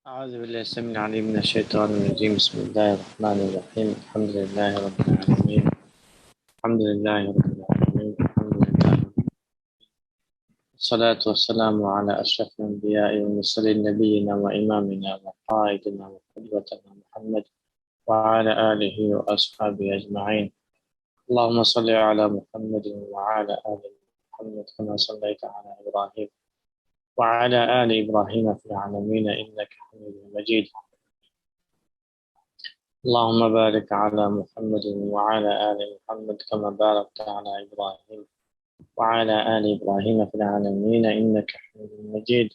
أعوذ بالله السميع العليم من الشيطان الرجيم. بسم الله الرحمن الرحيم. الحمد لله رب العالمين. الحمد لله رب العالمين. الحمد لله. الصلاة والسلام على أشرف الأنبياء والمرسلين نبينا وإمامنا وقائدنا وقدوتنا محمد وعلى آله وأصحابه أجمعين. اللهم صل على محمد وعلى آل محمد كما صليت على إبراهيم وعلى آل إبراهيم في العالمين إنك حميد مجيد. اللهم بارك على محمد وعلى آل محمد كما باركت على إبراهيم وعلى آل إبراهيم في العالمين إنك حميد مجيد.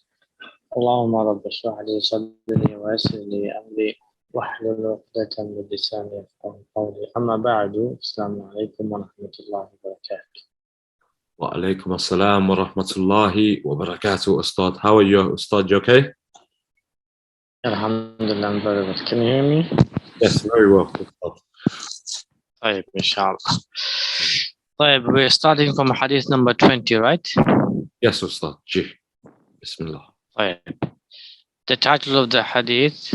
اللهم رب اشرح لي صدري ويسر لي أمري واحلل عقدة من لساني يفقهوا قولي. أما بعد، السلام عليكم ورحمة الله وبركاته. وعليكم السلام ورحمة الله وبركاته. Ustad, how are you? Ustad, you okay? Alhamdulillah, I'm very well. Can you hear me? Yes, very well. Ustad. طيب إن شاء الله. طيب, we're starting from Hadith number 20, right? Yes, Ustad. Ji. Bismillah. طيب. The title of the Hadith: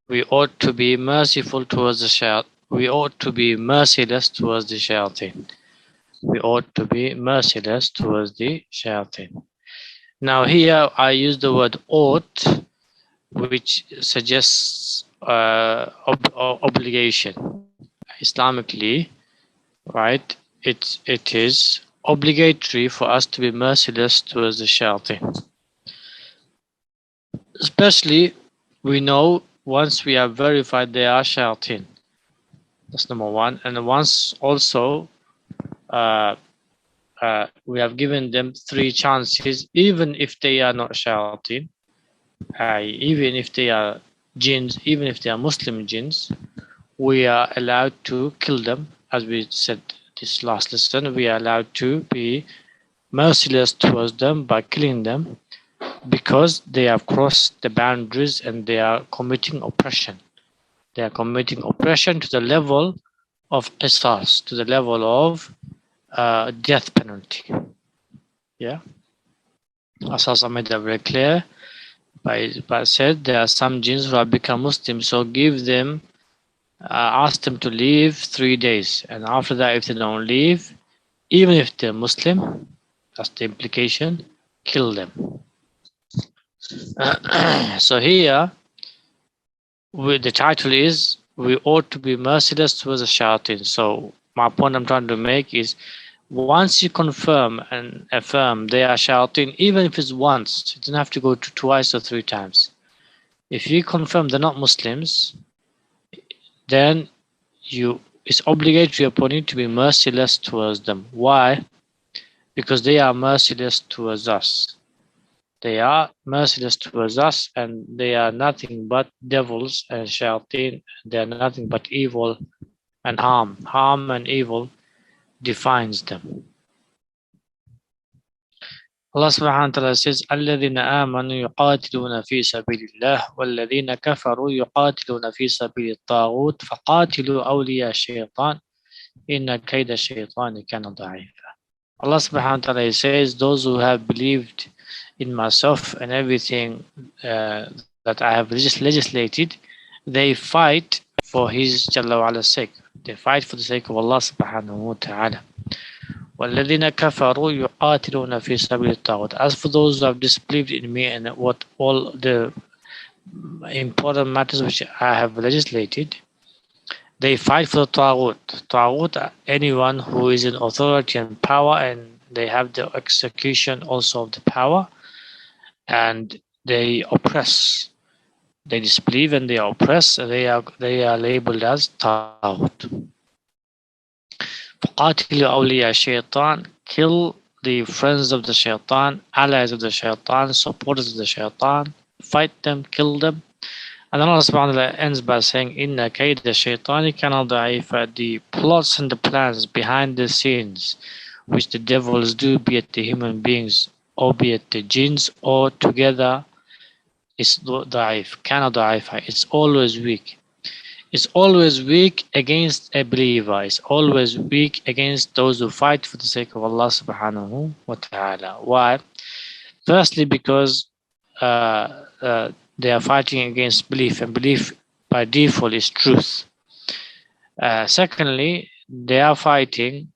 we ought to be merciful towards the shaitan. We ought to be merciless towards the shaitan. We ought to be merciless towards the shaitan. Now here I use the word ought, which suggests obligation. Islamically, right? It is obligatory for us to be merciless towards the shaitan. Especially, we know once we have verified they are shaitan. That's number one. And once also we have given them 3 chances, even if they are not shaitan, even if they are jinns, even if they are Muslim jinns, we are allowed to kill them. As we said this last lesson, we are allowed to be merciless towards them by killing them because they have crossed the boundaries and they are committing oppression. They are committing oppression to the level of qisas, to the level of death penalty. Yeah, Asas made that very clear. By said there are some jinns who have become Muslims, so give them, ask them to leave 3 days, and after that, if they don't leave, even if they're Muslim, that's the implication, kill them. So here, the title is we ought to be merciless towards the shaitan. So my point I'm trying to make is, once you confirm and affirm they are shaitan, even if it's once, it doesn't have to go to 2 or 3 times. If you confirm they're not Muslims, then it's obligatory upon you to be merciless towards them. Why? Because they are merciless towards us. They are merciless towards us, and they are nothing but devils and shaitan. They are nothing but evil and harm. Harm and evil defines them. Allah subhanahu wa ta'ala says, الَّذِينَ آمَنُوا يُقَاتِلُونَ فِي سَبِيلِ اللَّهِ وَالَّذِينَ كَفَرُوا يُقَاتِلُونَ فِي سَبِيلِ الطَّاغُوتِ فَقَاتِلُوا أَوْلِيَاءَ الشَّيْطَانِ إِنَّ كَيْدَ الشَّيْطَانِ كَانَ ضَعِيفًا. Allah subhanahu wa ta'ala says, those who have believed in myself and everything that I have legislated, they fight for His Jalla wa Ala's sake. They fight for the sake of Allah subhanahu wa ta'ala. وَالَّذِينَ كَفَرُوا يُقَاتِلُونَ فِي سَبِيلِ الطَّاغُوتِ. As for those who have disbelieved in me and what all the important matters which I have legislated, they fight for the Taghut. Taghut, anyone who is in authority and power, and they have the execution also of the power, and they oppress. They disbelieve and they oppress. They are labeled as Taghut. فَقَاتِلُوا أَوْلِيَاءَ الشَّيْطَانِ. Kill the friends of the shaitan, allies of the shaitan, supporters of the shaitan. Fight them, kill them. And then Allah subhanahu wa ta'ala ends by saying, Inna kayda shaitani kana da'ifa. The plots and the plans behind the scenes which the devils do, be it the human beings or be it the jinns or together, is da'if, kana da'ifa. It's always weak. It's always weak against a believer. It's always weak against those who fight for the sake of Allah subhanahu wa ta'ala. Why? Firstly, because they are fighting against belief, and belief by default is truth. Secondly, they are fighting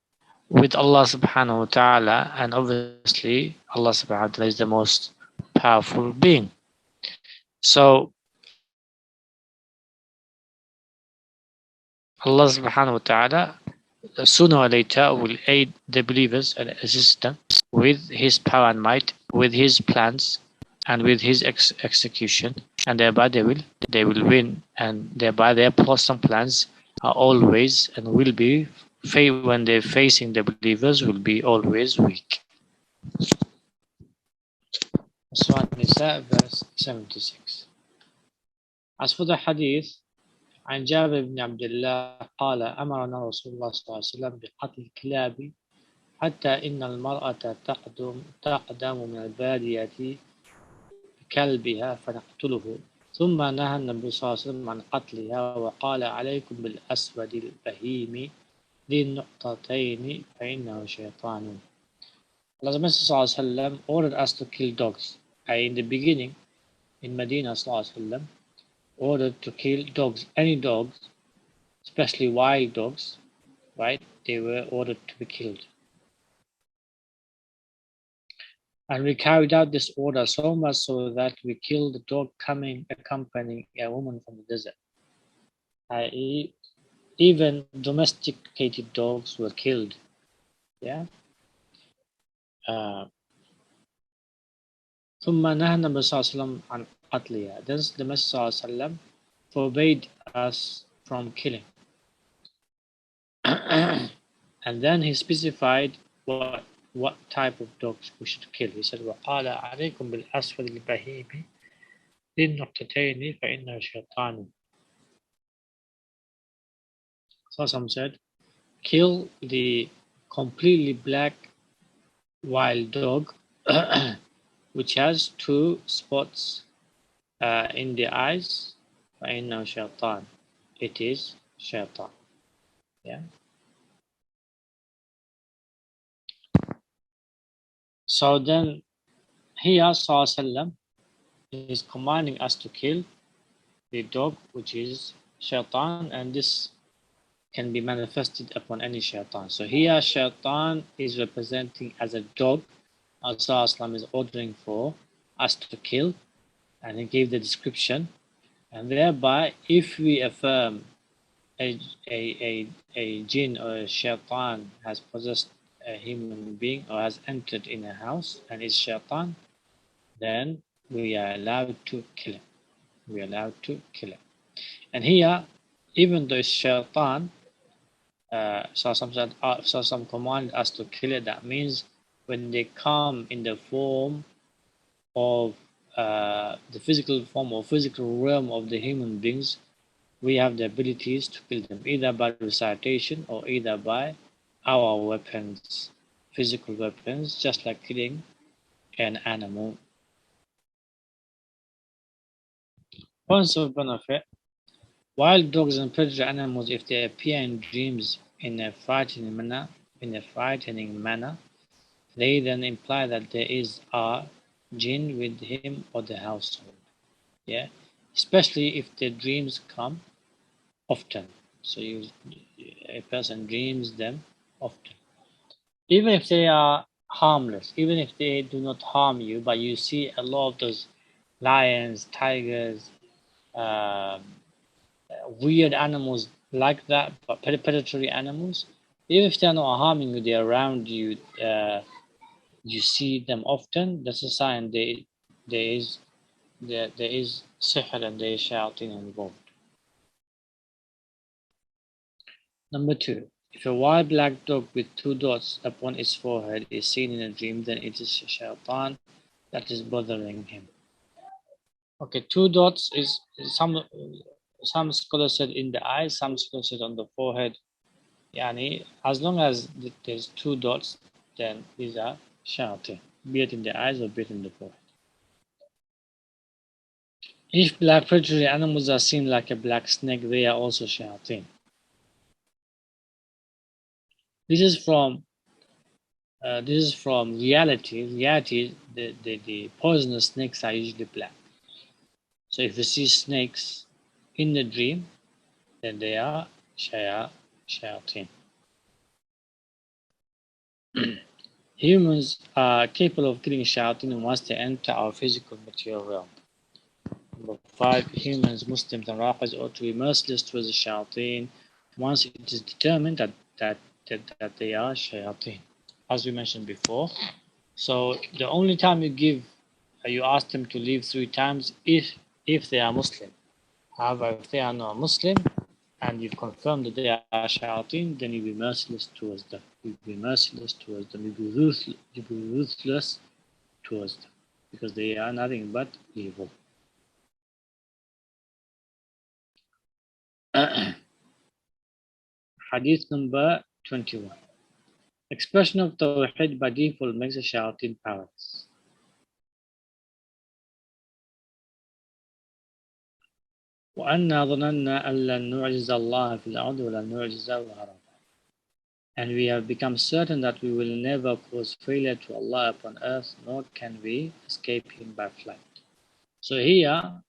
with Allah subhanahu wa ta'ala, and obviously Allah subhanahu wa ta'ala is the most powerful being. So Allah subhanahu wa ta'ala sooner or later will aid the believers and assist them with his power and might, with his plans and with his execution, and thereby they will win, and thereby their plots and plans are always and will be, when they're facing the believers, will be always weak. Surah Nisa verse 76. As for the hadith, عن جابر بن عبد الله قال أمرنا رسول الله صلى الله عليه وسلم بقتل الكلاب حتى إن المرأة تقدم من البادية بكلبها فنقتله، ثم نهى النبي صلى الله عليه وسلم عن قتلها وقال عليكم بالأسود البهيم ذي النقطتين فإنه شيطان. Allah صلى الله عليه وسلم ordered us to kill dogs. In the beginning, in Medina صلى الله عليه وسلم ordered to kill dogs, any dogs, especially wild dogs, right? They were ordered to be killed. And we carried out this order so much so that we killed the dog accompanying a woman from the desert. I.e., even domesticated dogs were killed. Yeah. ثم نهى النبي صلى الله عليه وسلم عن قتلها. Then the Messenger صلى الله عليه وسلم forbade us from killing. And then he specified what type of dogs we should kill. He said, وَقَالَ عَلَيْكُمْ بِالْأَسْفَلِ الْبَهِيمِ لِلنُّقْطَتَيْنِ فَإِنَّهُ شَيْطَانٌ. So some said, kill the completely black wild dog which has 2 spots in the eyes. فَإِنَّهُ شَيْطَانٌ. It is shaitan. Yeah. So then here Sallallahu is commanding us to kill the dog which is shaitan, and this can be manifested upon any shaitan. So here shaitan is representing as a dog. Sallallahu is ordering for us to kill, and he gave the description, and thereby if we affirm a jinn or a shaitan has possessed a human being or has entered in a house and is shaitan, then we are allowed to kill him. We are allowed to kill him. And here, even though it's shaitan, some command us to kill it. That means when they come in the form of the physical form or physical realm of the human beings, we have the abilities to kill them either by recitation or either by our weapons, physical weapons, just like killing an animal. Points of benefit. Wild dogs and predatory animals, if they appear in dreams in a frightening manner, they then imply that there is a jinn with him or the household. Yeah, especially if the dreams come often. So a person dreams them often, even if they are harmless, even if they do not harm you, but you see a lot of those lions, tigers, um, weird animals like that, but predatory animals, even if they are not harming you, they are around you, you see them often, that's a sign there is sihr and there is shayateen involved. Number 2, if a wild black dog with 2 dots upon its forehead is seen in a dream, then it is shaitan that is bothering him. Okay, 2 dots is some scholars said in the eyes, some scholars said on the forehead. Yani, as long as there's 2 dots, then these are shayateen, be it in the eyes or be it in the forehead. If black predatory animals are seen like a black snake, they are also shayateen. This is from reality. Reality, the poisonous snakes are usually black. So if you see snakes in the dream, then they are shayateen. Humans are capable of killing shayateen once they enter our physical material realm. Number 5, humans, Muslims, and Rafids ought to be merciless towards the shayateen once it is determined that they are shayateen, as we mentioned before. So the only time you ask them to leave 3 times if they are Muslim. However, if they are not Muslim and you've confirmed that they are shayateen, then you be merciless towards them. You be merciless towards them. You be ruthless towards them because they are nothing but evil. Hadith number 21. Expression of Tawheed by default makes a shayateen powerless. وَأَنَّا ظَنَنَّا أَن لَّن نُعْجِزَ اللَّهَ فِي الْأَرْضِ وَلَن نُعْجِزَهُ هَرَبًا. And we have become certain that we will never cause failure to Allah upon earth, nor can we escape Him by flight. So here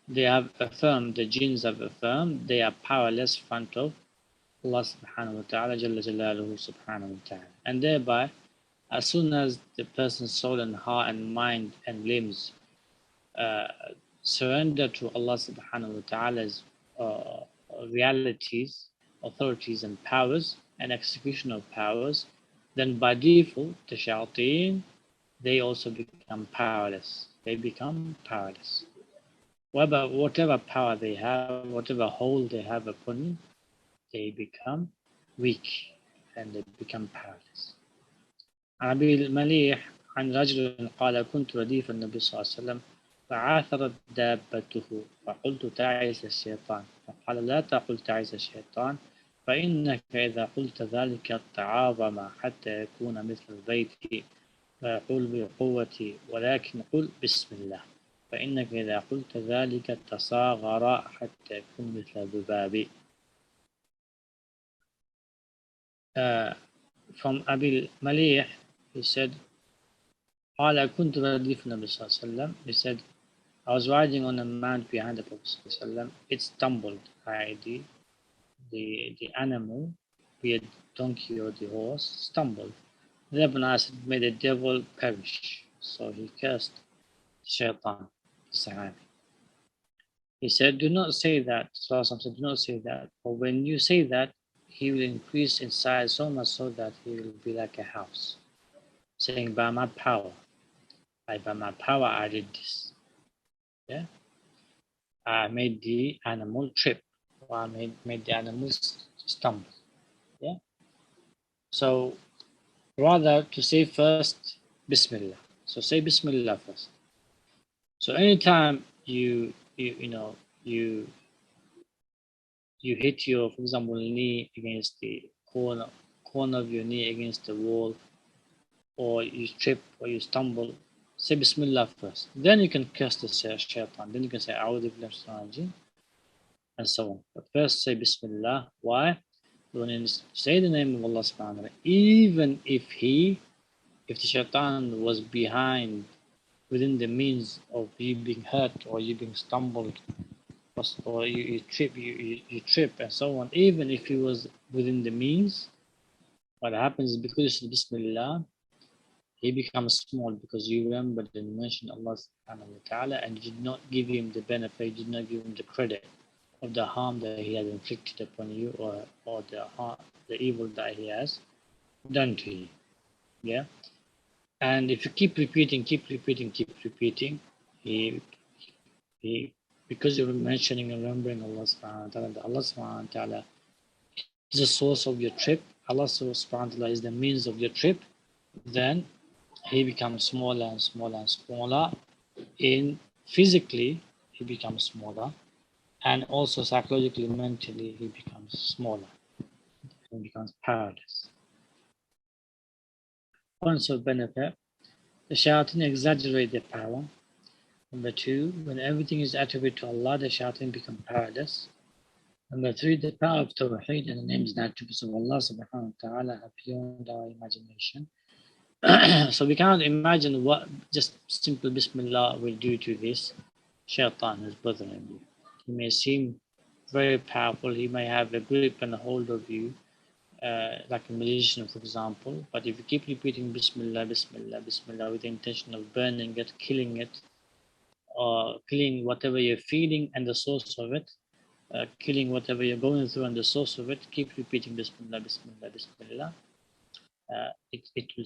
they have affirmed, the jinns have affirmed, they are powerless in front of Allah subhanahu wa ta'ala, Jalla Jalaluhu subhanahu wa ta'ala. And thereby, as soon as the person's soul and heart and mind and limbs uh, surrender to Allah subhanahu wa ta'ala's realities, authorities and powers and execution of powers, then by default the shayateen, they also become powerless. They become powerless. Whatever power they have, whatever hold they have upon you, they become weak and they become powerless. عن أبي المليح عن رجل قال كنت رديف النبي صلى الله عليه وسلم فعاثرت دابته فقلت تعس الشيطان فقال لا تقل تعس الشيطان فإنك إذا قلت ذلك تعاظم حتى يكون مثل البيت فيقول بقوتي ولكن قل بسم الله فإنك إذا قلت ذلك تصاغر حتى يكون مثل الذباب. From Abil Malih, he said, قال كنت رديف النبي صلى الله عليه وسلم. He said, I was riding on a mount behind the Prophet صلى الله عليه وسلم. It stumbled, i.e. the animal, be it donkey or the horse, stumbled. Therefore I said, may the devil perish. So he cursed Shaitan, the Sahabi. He said, do not say that. Sallallahu said, do not say that. For when you say that, he will increase in size so much so that he will be like a house. Saying, by my power, by my power I did this. Yeah, I made the animal trip, or I made the animal stumble. Yeah. So rather to say first Bismillah. So say Bismillah first. So anytime you you hit your, for example, knee against the corner of your knee against the wall, or you trip or you stumble, say Bismillah first. Then you can curse the shaitan. Then you can say A'udhu billahi minash shaitanir rajim and so on. But first say Bismillah. Why? When you say the name of Allah subhanahu wa ta'ala, even if the shaitan was behind, within the means of you being hurt or you being stumbled or you trip and so on, even if he was within the means, what happens is because you said Bismillah, he becomes small because you remembered and mentioned Allah subhanahu wa ta'ala and you did not give him the benefit, you did not give him the credit of the harm that he had inflicted upon you or the evil that he has done to you. Yeah. And if you keep repeating, he because you're mentioning and remembering Allah subhanahu wa ta'ala, Allah subhanahu wa ta'ala is the source of your trip, Allah subhanahu wa ta'ala is the means of your trip, then he becomes smaller and smaller and smaller. In physically, he becomes smaller, and also psychologically, mentally, he becomes smaller. He becomes powerless. Points of benefit: the shayateen exaggerate their power. Number 2, when everything is attributed to Allah, the shayateen become powerless. Number 3, the power of Tawheed and the names and attributes of Allah subhanahu wa ta'ala are beyond our imagination. So we cannot imagine what just simple Bismillah will do to this. shaitan who's bothering you. He may seem very powerful, he may have a grip and a hold of you, like a magician, for example. But if you keep repeating Bismillah, Bismillah, Bismillah with the intention of burning it, killing it, or killing whatever you're feeling and the source of it, killing whatever you're going through and the source of it, keep repeating Bismillah, Bismillah, Bismillah. It will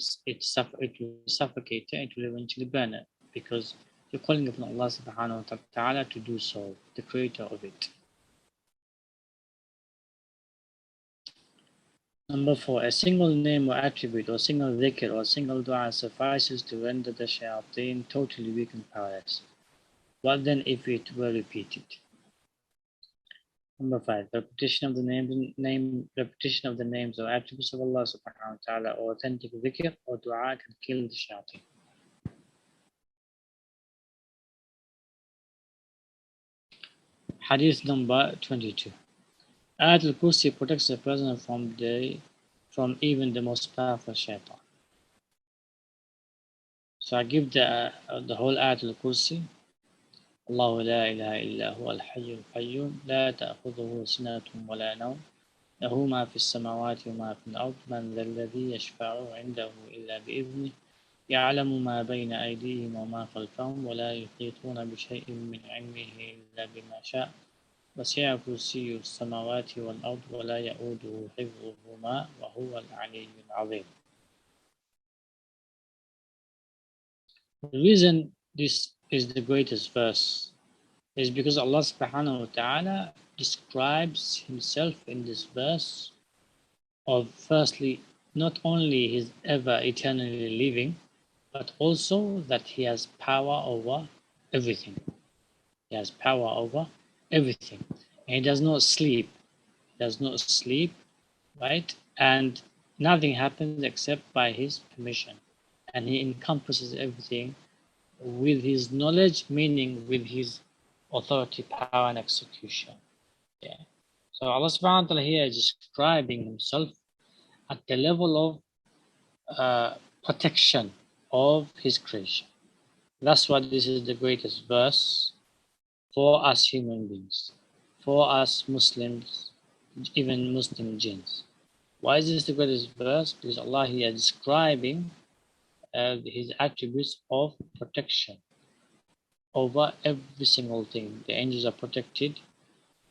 suffocate it, it will eventually burn it, because you're calling upon Allah subhanahu wa ta'ala to do so, the creator of it. Number 4, a single name or attribute or single dhikr or single dua suffices to render the shayateen totally weak and powerless. What then if it were repeated? Number 5, repetition of the names or attributes of Allah subhanahu wa ta'ala or authentic dhikr or dua can kill the shayateen. Hadith number 22. Ayatul Kursi protects a person from even the most powerful shaitan. So I give the whole Ayatul Kursi. الله لا إله إلا هو الحي القيوم لا تأخذه سنة ولا نوم له ما في السماوات وما في الأرض من ذا الذي يشفع عنده إلا بإذنه يعلم ما بين أيديهم وما خلفهم ولا يحيطون بشيء من علمه إلا بما شاء وسع كرسي السماوات والأرض ولا يؤوده حفظهما وهو العلي العظيم. The reason this is the greatest verse is because Allah subhanahu wa ta'ala describes himself in this verse of, firstly, not only his ever eternally living, but also that he has power over everything. He has power over everything. And he does not sleep. He does not sleep, right? And nothing happens except by his permission. And he encompasses everything with his knowledge, meaning with his authority, power, and execution. Yeah. So Allah subhanahu wa ta'ala here is describing himself at the level of protection of his creation. That's why this is the greatest verse for us human beings, for us Muslims, even Muslim jinns. Why is this the greatest verse? Because Allah here is describing his attributes of protection over every single thing. The angels are protected,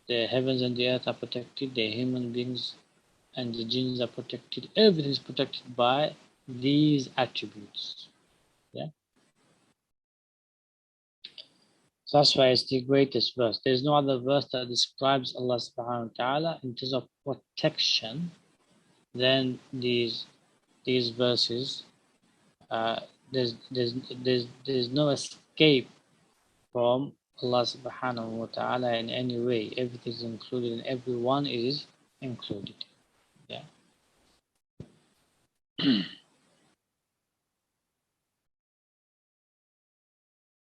the heavens and the earth are protected, the human beings and the jinns are protected. Everything is protected by these attributes. Yeah. So that's why it's the greatest verse. There's no other verse that describes Allah subhanahu wa ta'ala in terms of protection than these verses. There's no escape from Allah subhanahu wa ta'ala in any way. Everything is included and everyone is included. Yeah.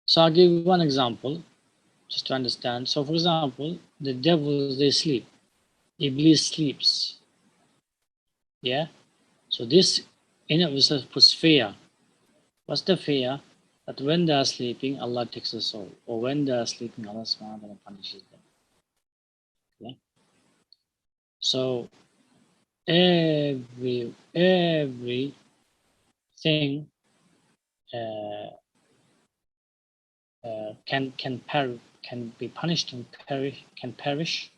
So I'll give you one example just to understand. So for example, the devils, they sleep. Iblis sleeps. Yeah. So this in of itself puts fear. What's the fear? That when they are sleeping, Allah takes the soul. Or when they are sleeping, Allah subhanahu wa ta'ala punishes them. Yeah. So every thing can be punished and perish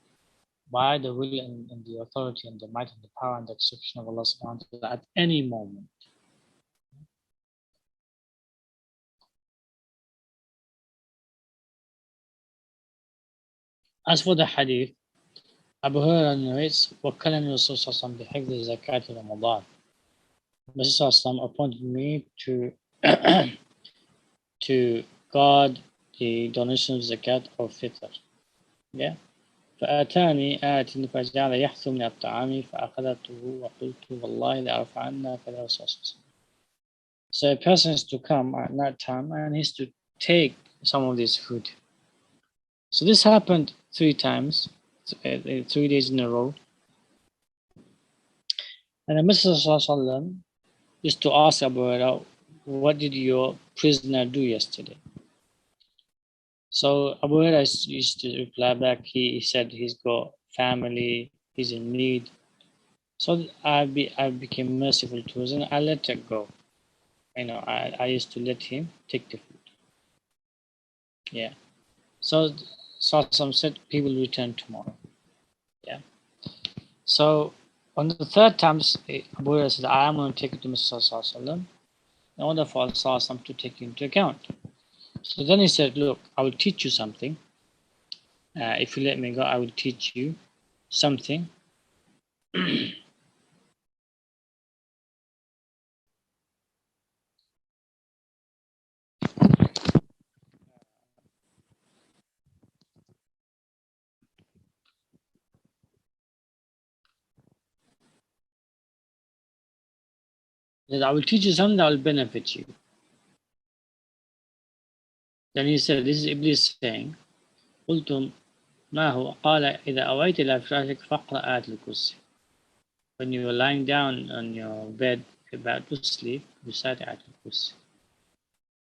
by the will and the authority and the might and the power and the execution of Allah subhanahu wa ta'ala at any moment. As for the hadith, Abu Hurairah narrates, وَكَلَنِ رَسُولُ صَلَّى اللَّهُ عَلَيْهِ وَسَلَّمْ بِحِفْظِ زَكَاةِ رَمَضَانِ. Messenger appointed me to guard the donation of zakat of Fitrah. Yeah. فأتاني آت فجعل يحث من الطعام فأخذته وقلت والله لأرفعن كذا وصوص. So a person is to come at night time and he's to take some of this food. So this happened 3 times, 3 days in a row. And the Messenger used to ask Abu Hurairah, what did your prisoner do yesterday? So Abu Hurairah used to reply back. He said he's got family, he's in need. So I became merciful towards him. I let it go. I used to let him take the food. Yeah. So some said he will return tomorrow. Yeah. So on the third time, Abu Hurairah said, I am going to take it to Mr. in order for Allah to take into account. So then he said, look, I will teach you something. If you let me go, I will teach you something. That I will teach you something that will benefit you. Then he said, this is Iblis saying, قلتم ما هو قال إذا أويت إلى فراشك فاقرأ آية الكرسي. When you are lying down on your bed about to sleep, recite Ayatul Kursi.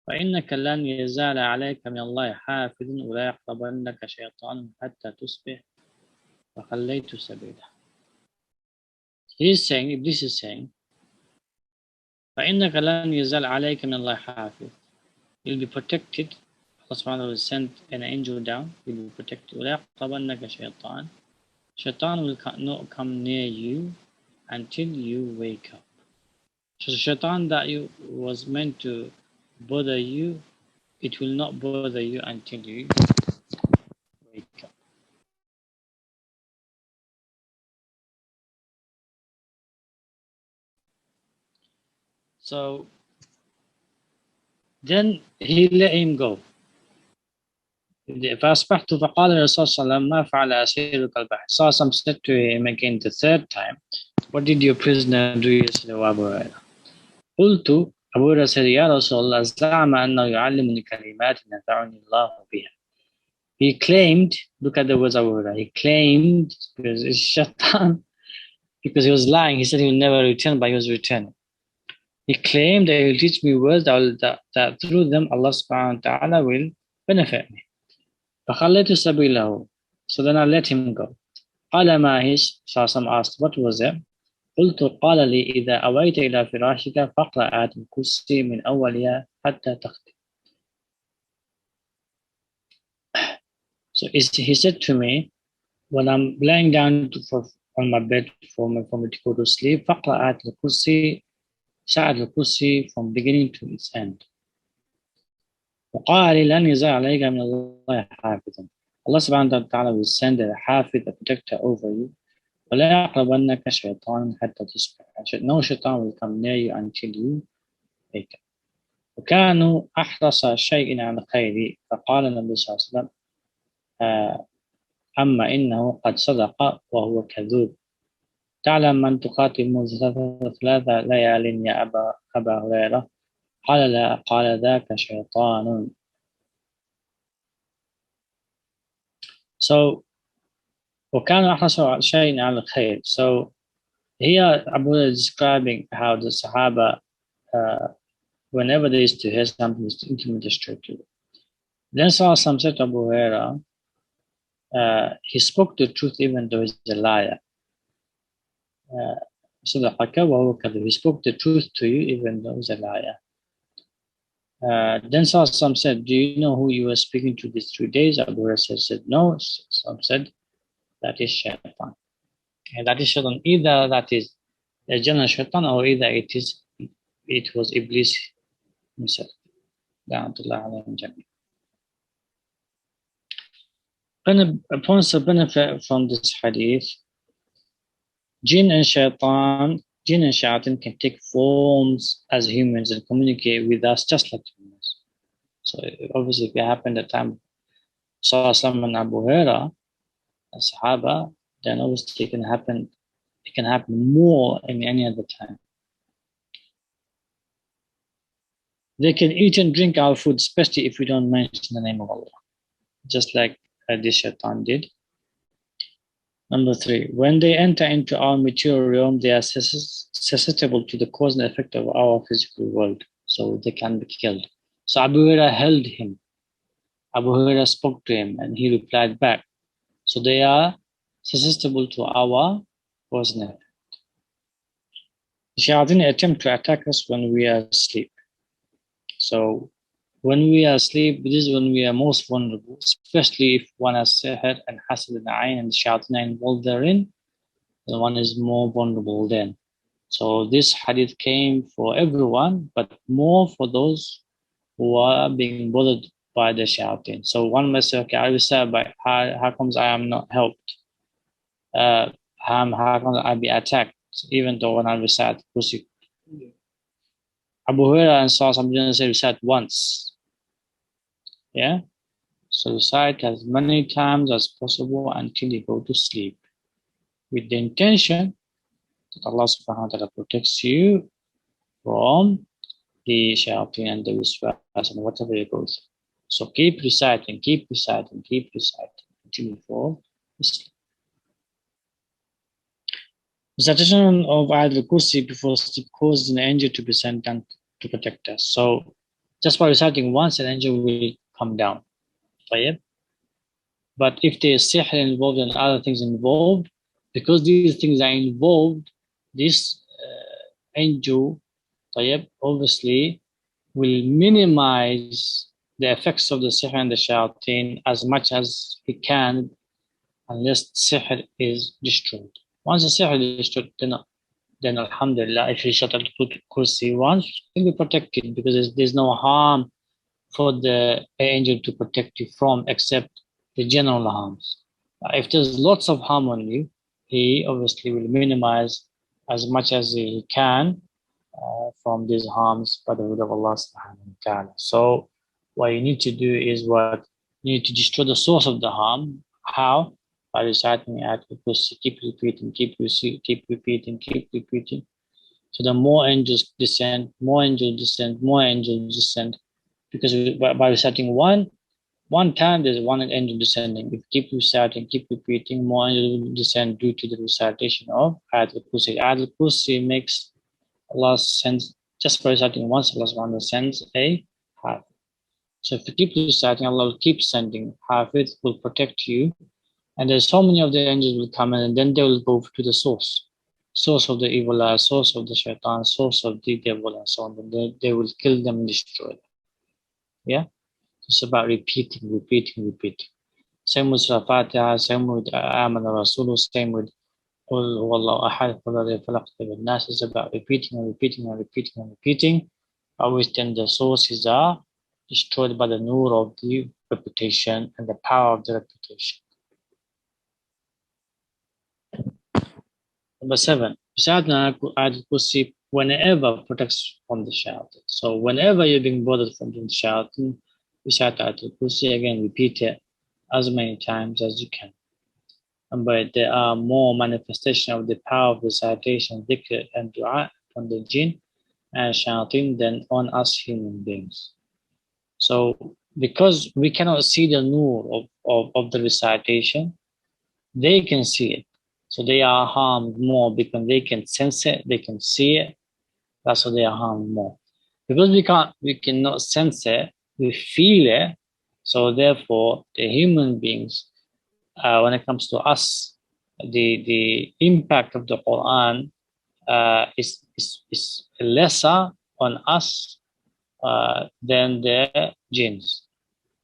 فإنك لن يزال عليك من الله حافظ ولا يقربنك شيطان حتى تصبح فخليت سبيله. He is saying, Iblis is saying, فإنك لن يزال عليك من الله حافظ. You'll be protected. Allah subhanahu will send an angel down. You'll be protected. ولا يقربنك شيطان. Shaitan will not come near you until you wake up. So shaitan that you was meant to bother you, it will not bother you until you wake up. So then he let him go. فأصبحت فقال الرسول صلى الله عليه وسلم ما فعل أسيرك البحر. Some said to him again the third time, what did your prisoner do yesterday, Abu Hurairah? قلت Abu Hurairah said, يا رسول الله زعم أنه يعلمني كلمات نفعني الله بها. He claimed, look at the words Abu Hurairah, he claimed, because it's shaitan, because he was lying, he said he will never return, but he was returning. He claimed that he will teach me words that through them Allah subhanahu wa ta'ala will benefit me. فخليت سبيله. So then I let him go. قال ما هيش. Some asked, what was it? قلت قال لي إذا أويت إلى فراشك فاقرأ آية الكرسي من أولها حتى تختم. So he said to me, when I'm lying down on my bed for me to go to sleep, فاقرأ آية الكرسي, ساعة الكرسي from beginning to its end. وقال لن يزال عليك من الله حافظا. Allah subhanahu wa ta'ala will send a hafiz, a protector over you. ولا يقربنك شيطان حتى تصبح. No shaitan will come near you until you wake up. وكانوا أحرص شيء على الخير فقال النبي صلى الله عليه وسلم أما إنه قد صدق وهو كذوب. تعلم من تقاتل منذ ثلاثة ليال يا أبا هريرة. قال لا. قال ذاك شيطان. So وكانوا أحرص شيء على الخير. So here Abu is describing how the Sahaba whenever they used to hear something, is to implement it straight away. Then some said to Abu Huraira, he spoke the truth even though he's a liar. He spoke the truth to you even though he's a liar. Then some said, do you know who you were speaking to these 3 days? Abu Huraira said no. Some said, that is shaitan. And that is shaitan. Either that is a general shaitan or either it was Iblis himself. Points of benefit from this hadith: jinn and shaitan can take forms as humans and communicate with us just like humans. So obviously, if it happened at the time Sallallahu and Abu Huraira, Sahaba, then obviously it can happen more in any other time. They can eat and drink our food, especially if we don't mention the name of Allah, just like this shaitan did. Number 3, when they enter into our material realm, they are susceptible to the cause and effect of our physical world, so they can be killed. So Abu Hurairah held him. Abu Hurairah spoke to him and he replied back. So they are susceptible to our poison. The shayateen attempt to attack us when we are asleep. So when we are asleep, this is when we are most vulnerable, especially if one has sihr and hasad and ayn and the shayateen are involved therein, then one is more vulnerable then. So this hadith came for everyone, but more for those who are being bothered by the shayateen. So one may say, okay, I will say, but how comes I am not helped? How come I be attacked even though when I recite Kursi? Abu Hurairah and saw somebody say recite once. Yeah? So recite as many times as possible until you go to sleep. With the intention that Allah subhanahu wa ta'ala protects you from the shayateen and the wiswas and whatever you go through. So keep reciting until you fall asleep. Recitation of Ayatul Kursi before sleep causes an angel to be sent down to protect us. So just by reciting once, an angel will come down. But if there is sihr involved and other things involved, because these things are involved, this angel obviously will minimize the effects of the sihr and the shayateen as much as he can, unless sihr is destroyed. Once the sihr is destroyed, then alhamdulillah, if you shut up the kursi once, you'll be protected because there's no harm for the angel to protect you from except the general harms. If there's lots of harm on you, he obviously will minimize as much as he can from these harms by the will of Allah subhanahu wa ta'ala. So what you need to do is what? You need to destroy the source of the harm. How? By reciting Ayatul Kursi, keep repeating. So the more angels descend, because by reciting one time, there's one angel descending. If you keep reciting, keep repeating, more angels will descend due to the recitation of Ayatul Kursi. Ayatul Kursi makes Allah sends, just by reciting once, Allah subhanahu wa ta'ala sends a Hafiz. So if you keep reciting, Allah will keep sending. Hafiz will protect you. And there's so many of the angels will come in, and then they will go to the source of the evil eye, source of the shaitan, source of the devil, and so on. And they will kill them and destroy them. Yeah? It's about repeating. Same with Surah Fatiha, same with Amana Rasulu, same with Qul Huwallahu Ahad, Qul Huwallahu Falaq, Nas. It's about repeating. By which then the sources are destroyed by the nur of the reputation and the power of the reputation. Number 7, recite Ayatul Kursi whenever protects from the shayateen. So whenever you're being bothered from the shayateen, recite Ayatul Kursi again, repeat it as many times as you can. But there are more manifestations of the power of recitation, dhikr and dua on the jinn and shayateen than on us human beings. So because we cannot see the nur of the recitation, they can see it. So they are harmed more because they can sense it, they can see it. That's why they are harmed more. Because we cannot sense it, we feel it. So therefore, the human beings, when it comes to us, the impact of the Quran is lesser on us than the jinns.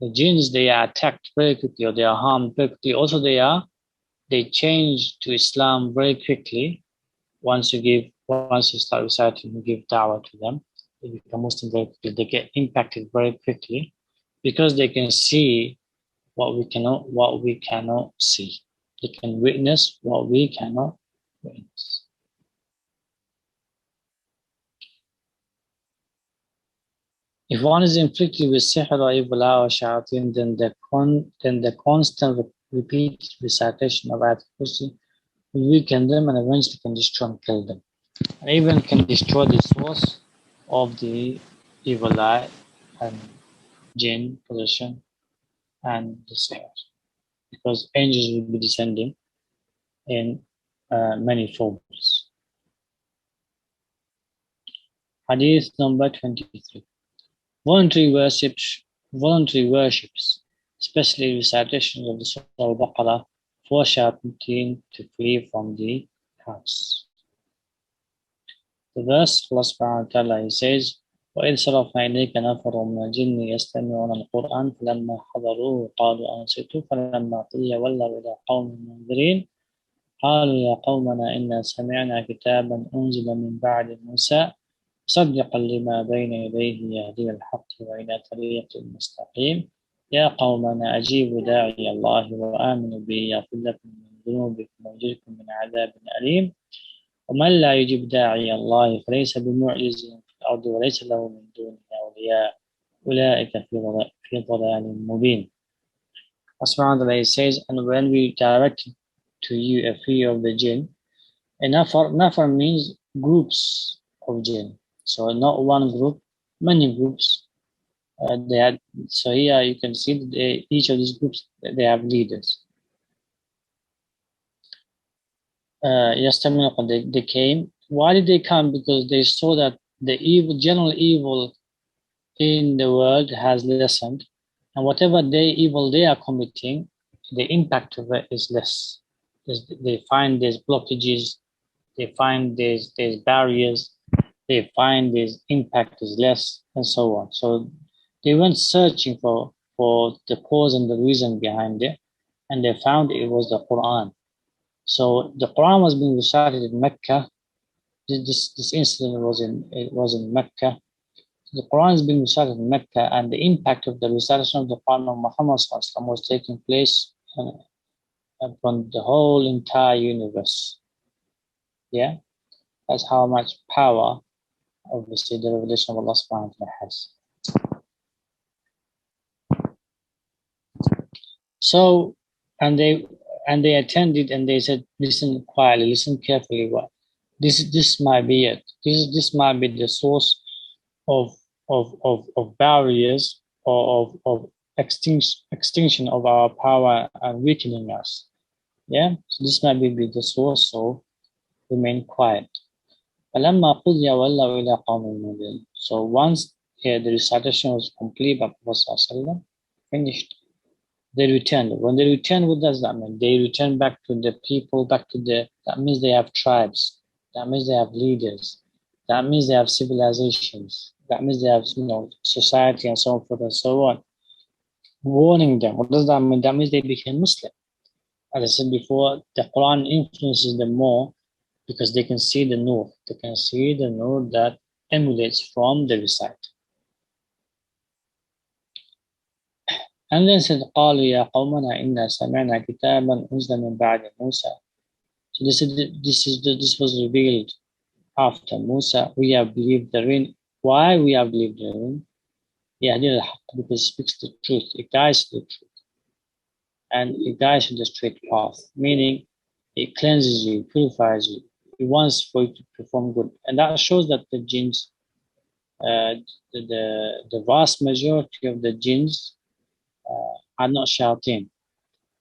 The jinns, they are attacked very quickly, or they are harmed very quickly. Also, they change to Islam very quickly. Once you start reciting, you give da'wah to them, they become Muslim very quickly. They get impacted very quickly because they can see what we cannot see. They can witness what we cannot witness. If one is inflicted with sihr or evil eye or shayateen, then the constant repeat recitation of Ayatul Kursi will weaken them and eventually can destroy and kill them. And even can destroy the source of the evil eye and jinn-possession and the sihr. Because angels will be descending in many forms. Hadith number 23. Voluntary worships especially recitations of the Surah Al-Baqarah, for shayateen to flee from the house. The verse, Allah subhanahu wa ta'ala, He says, وَإِذْ صَرَفْنَا إِلَيْكَ نَفَرٌ مِنَ الْجِنِّ يَسْتَمِعُونَ الْقُرْآنَ فَلَمَّا حَضَرُوهُ قَالُوا أَنصِتُوا فَلَمَّا قُضِيَ وَلَّوْا إِلَىٰ قَوْمٍ مُنذِرِينَ قالوا يا قومنا إنا سمعنا كتابا أنزل من بعد موسى مصدقا لما بين يديه يهدي إلى الحق وإلى طريق مستقيم يا قومنا أجيبوا داعي الله وآمنوا به يغفر لكم من ذنوبكم ويجركم من عذاب أليم ومن لا يجيب داعي الله فليس بمعجز في الأرض وليس له من دونه أولياء أولئك في ضلال مبين. Subhanahu says, and when we directed to you a few of the jinn, and nafar means groups of jinn. So not one group, many groups. They had. So here you can see that each of these groups they have leaders. Yesterday they came. Why did they come? Because they saw that the general evil in the world has lessened, and whatever evil they are committing, the impact of it is less. They find there's blockages, they find there's barriers, they find this impact is less, and so on. So they went searching for the cause and the reason behind it, and they found it was the Quran. So the Quran was being recited in Mecca. This incident was in Mecca. The Quran is being recited in Mecca, and the impact of the recitation of the Quran of Muhammad was taking place upon the whole entire universe. Yeah, that's how much power, obviously, the revelation of Allah subhanahu wa ta'ala has. So, and they attended and they said, listen quietly, listen carefully. What this might be it. This might be the source of barriers or of extinction of our power and weakening us. Yeah, so this might be the source. So remain quiet. So once the recitation was complete, by Prophet finished, they returned. When they returned, what does that mean? They return back to the people, that means they have tribes, that means they have leaders, that means they have civilizations, that means they have society and so forth and so on. Warning them. What does that mean? That means they became Muslim. As I said before, the Quran influences them more because they can see the nur. They can see the nur that emulates from the recite. And then said, قالوا يا قومنا إنا سمعنا كتابا أنزل من بعد موسى. So this was revealed after Musa. We have believed therein. Why we have believed therein? يهدي الحق, because it speaks the truth. It guides the truth, and it guides to the straight path. Meaning, it cleanses you, purifies you. It wants for you to perform good, and that shows that the jinns, the vast majority of the jinns are not shayateen.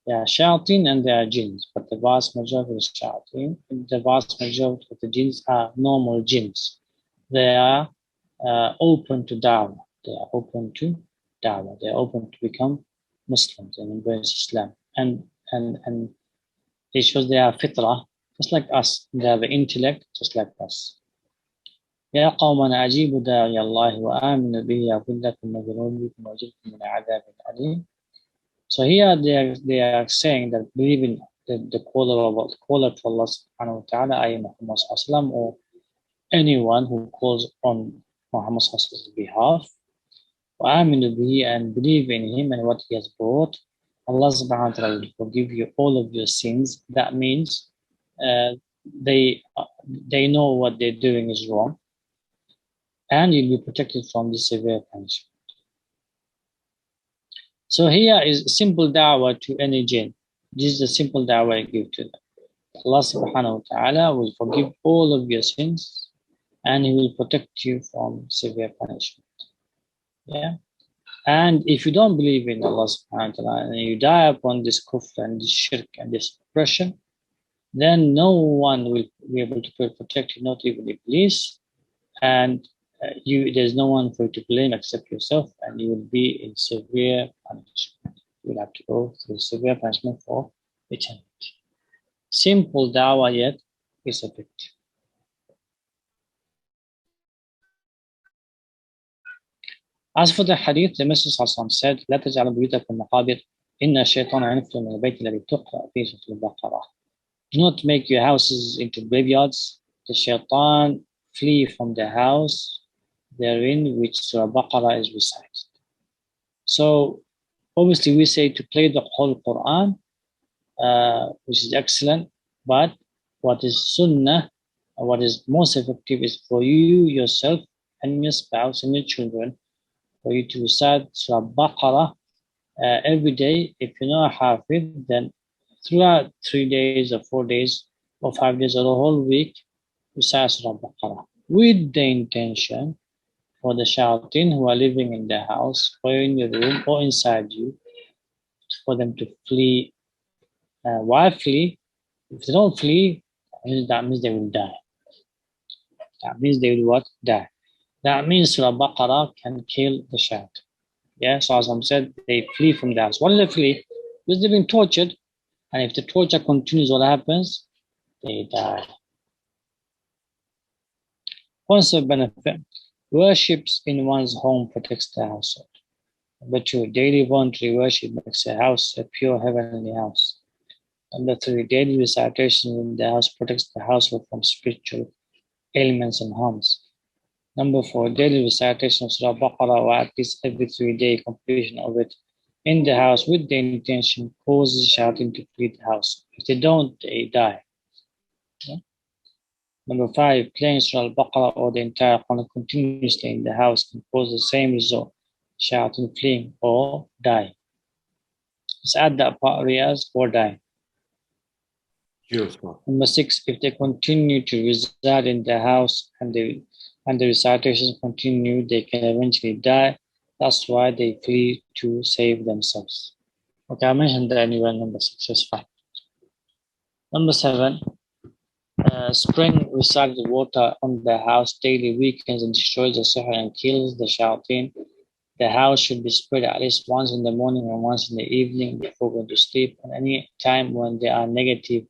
They are shayateen and they are jinns, but the vast majority is shayateen. The vast majority of the jinns are normal jinns. They are open to da'wah. They are open to da'wah. They are open to become Muslims and embrace Islam. And it shows they are fitrah, just like us. They have an intellect, just like us. يا قومنا أجيبوا داعي الله وآمنوا به يغفر لكم من ذنوبكم ويجركم من عذاب أليم. So here they are saying that believing the caller to Allah subhanahu wa ta'ala, i.e. Muhammad sallallahu, or anyone who calls on Muhammad sallallahu behalf, وآمنوا به, and believe in him and what he has brought, Allah subhanahu wa ta'ala will forgive you all of your sins. That means they know what they're doing is wrong, and you'll be protected from the severe punishment. So here is simple da'wah to any jinn. This is the simple da'wah I give to them. Allah subhanahu wa ta'ala will forgive all of your sins, and he will protect you from severe punishment. Yeah. And if you don't believe in Allah subhanahu wa ta'ala and you die upon this kufr and this shirk and this oppression, then no one will be able to protect you, not even Iblis, and there's no one for you to blame except yourself, and you will be in severe punishment. you will have to go through severe punishment for eternity. Simple dawah yet is effective. As for the hadith, the Messenger said, لا تجعلوا بيوتكم مقابر إن الشيطان ينفر من البيت الذي تقرأ فيه سورة البقرة. Do not make your houses into graveyards. The shaitan flee from the house therein which Surah Baqarah is recited. So obviously we say to play the whole Quran, which is excellent, but what is sunnah, what is most effective is for you yourself and your spouse and your children, for you to recite Surah Baqarah every day. If you know half it, then throughout 3 days or 4 days or 5 days or the whole week, recite Surah Baqarah with the intention for the shayateen who are living in the house or in your room or inside you, for them to flee. Why flee? If they don't flee, that means they will die. That means they will what? Die. That means Surah Baqarah can kill the shayateen. Yeah, so as I said, they flee from the house. Why do they flee? Because they've been tortured. And if the torture continues, what happens? They die. Concept benefit. Worships in one's home protects the household. Number 2, daily voluntary worship makes a house a pure heavenly house. Number 3, daily recitation in the house protects the household from spiritual ailments and harms. Number 4, daily recitation of Surah Baqarah or at least every 3 day completion of it in the house with the intention causes shouting to flee the house. If they don't, they die. Yeah? Number 5, playing Surah Al-Baqarah or the entire Quran continuously in the house can cause the same result, shouting, fleeing, or dying. Let's add that part, Riyaz, or dying. Yes. Number 6, if they continue to reside in the house and the recitations continue, they can eventually die. That's why they flee to save themselves. Okay, I mentioned that anyway, number 6 is fine. Number 7, spraying recycled water on the house daily weakens and destroys the sihr and kills the shayateen. The house should be sprayed at least once in the morning and once in the evening before going to sleep, and any time when there are negative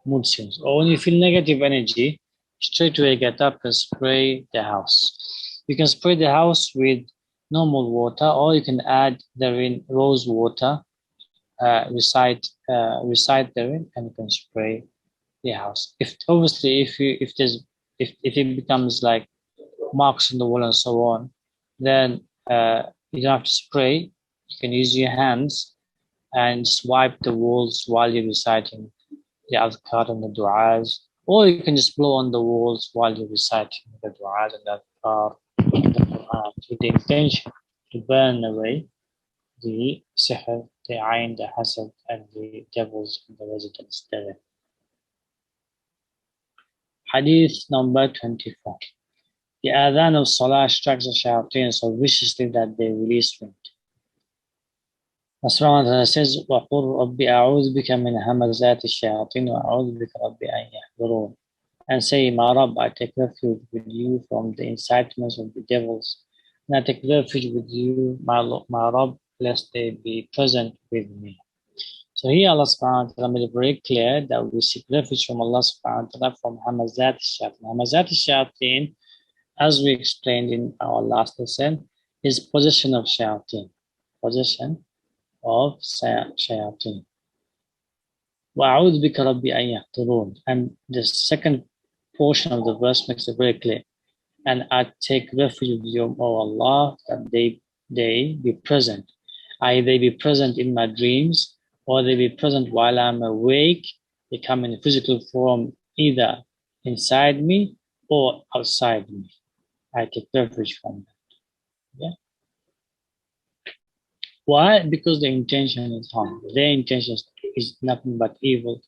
mood swings. Or when you feel negative energy, straight away get up and spray the house. You can spray the house with normal water, or you can add therein rose water, recite therein, and you can spray the house. If obviously if it becomes like marks on the wall and so on, then you don't have to spray. You can use your hands and swipe the walls while you're reciting the adhkar and the du'as, or you can just blow on the walls while you're reciting the du'as and the adhkar and the Quran with the intention to burn away the sihr, the ayn, the hasad, and the devils and the residents there. Hadith number 24. The Adhan of Salah strikes the shayateen so viciously that they release wind. Rasulullah says, وَقُلْ رَبِّ أَعُوذُ بِكَ مِنْ هَمَزَاتِ الشَّيَاطِينِ وَأَعُوذُ بِكَ رَبِّ أَنْ يَحْضُرُونَ. And say, My Rabb, I take refuge with you from the incitements of the devils. And I take refuge with you, my Rabb, lest they be present with me. So here Allah subhanahu wa ta'ala made it very clear that we seek refuge from Allah subhanahu wa ta'ala from Hamazat al-Shayateen. Hamazat al-Shayateen, as we explained in our last lesson, is possession of shayateen. Possession of shayateen. وَأَعُوذُ بِكَ رَبِّ أَنْ يَحْضُرُونَ. And the second portion of the verse makes it very clear. And I take refuge with you, O Allah, that they be present. Either they be present in my dreams, or they be present while I'm awake. They come in physical form either inside me or outside me. I take refuge from that. Yeah. Why? Because the intention is harm. Their intention is nothing but evil.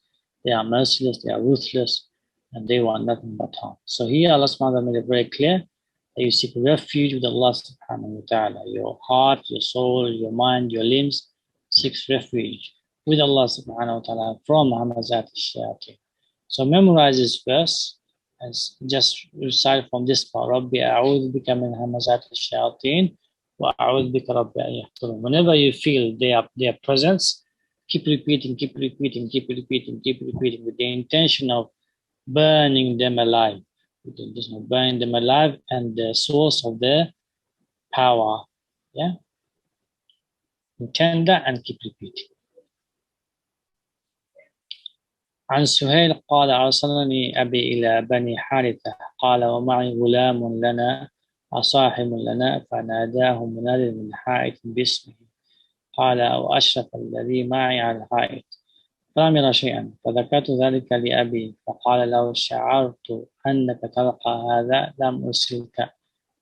They are merciless, they are ruthless, and they want nothing but harm. So here Allah subhanahu wa ta'ala made it very clear that you seek refuge with Allah subhanahu wa ta'ala. Your heart, your soul, your mind, your limbs seeks refuge with Allah subhanahu wa ta'ala from Hamazat al-Shayateen. So memorize this verse and just recite from this part. Rabbi a'udhu bika min hamazat al-shayateen وأعوذ بك رب أن يحضرون. Whenever you feel their presence, keep repeating with the intention of burning them alive, with the intention of burning them alive and the source of their power. Yeah, intend that and keep repeating. عن سهيل قال أرسلني أبي إلى بني حارثة قال ومعي غلام لنا وصاحب لنا فناداه مناد من حائط باسمه قال أو أشرف الذي معي على الحائط فلم ير شيئا فذكرت ذلك لأبي فقال لو شعرت أنك تلقى هذا لم أرسلك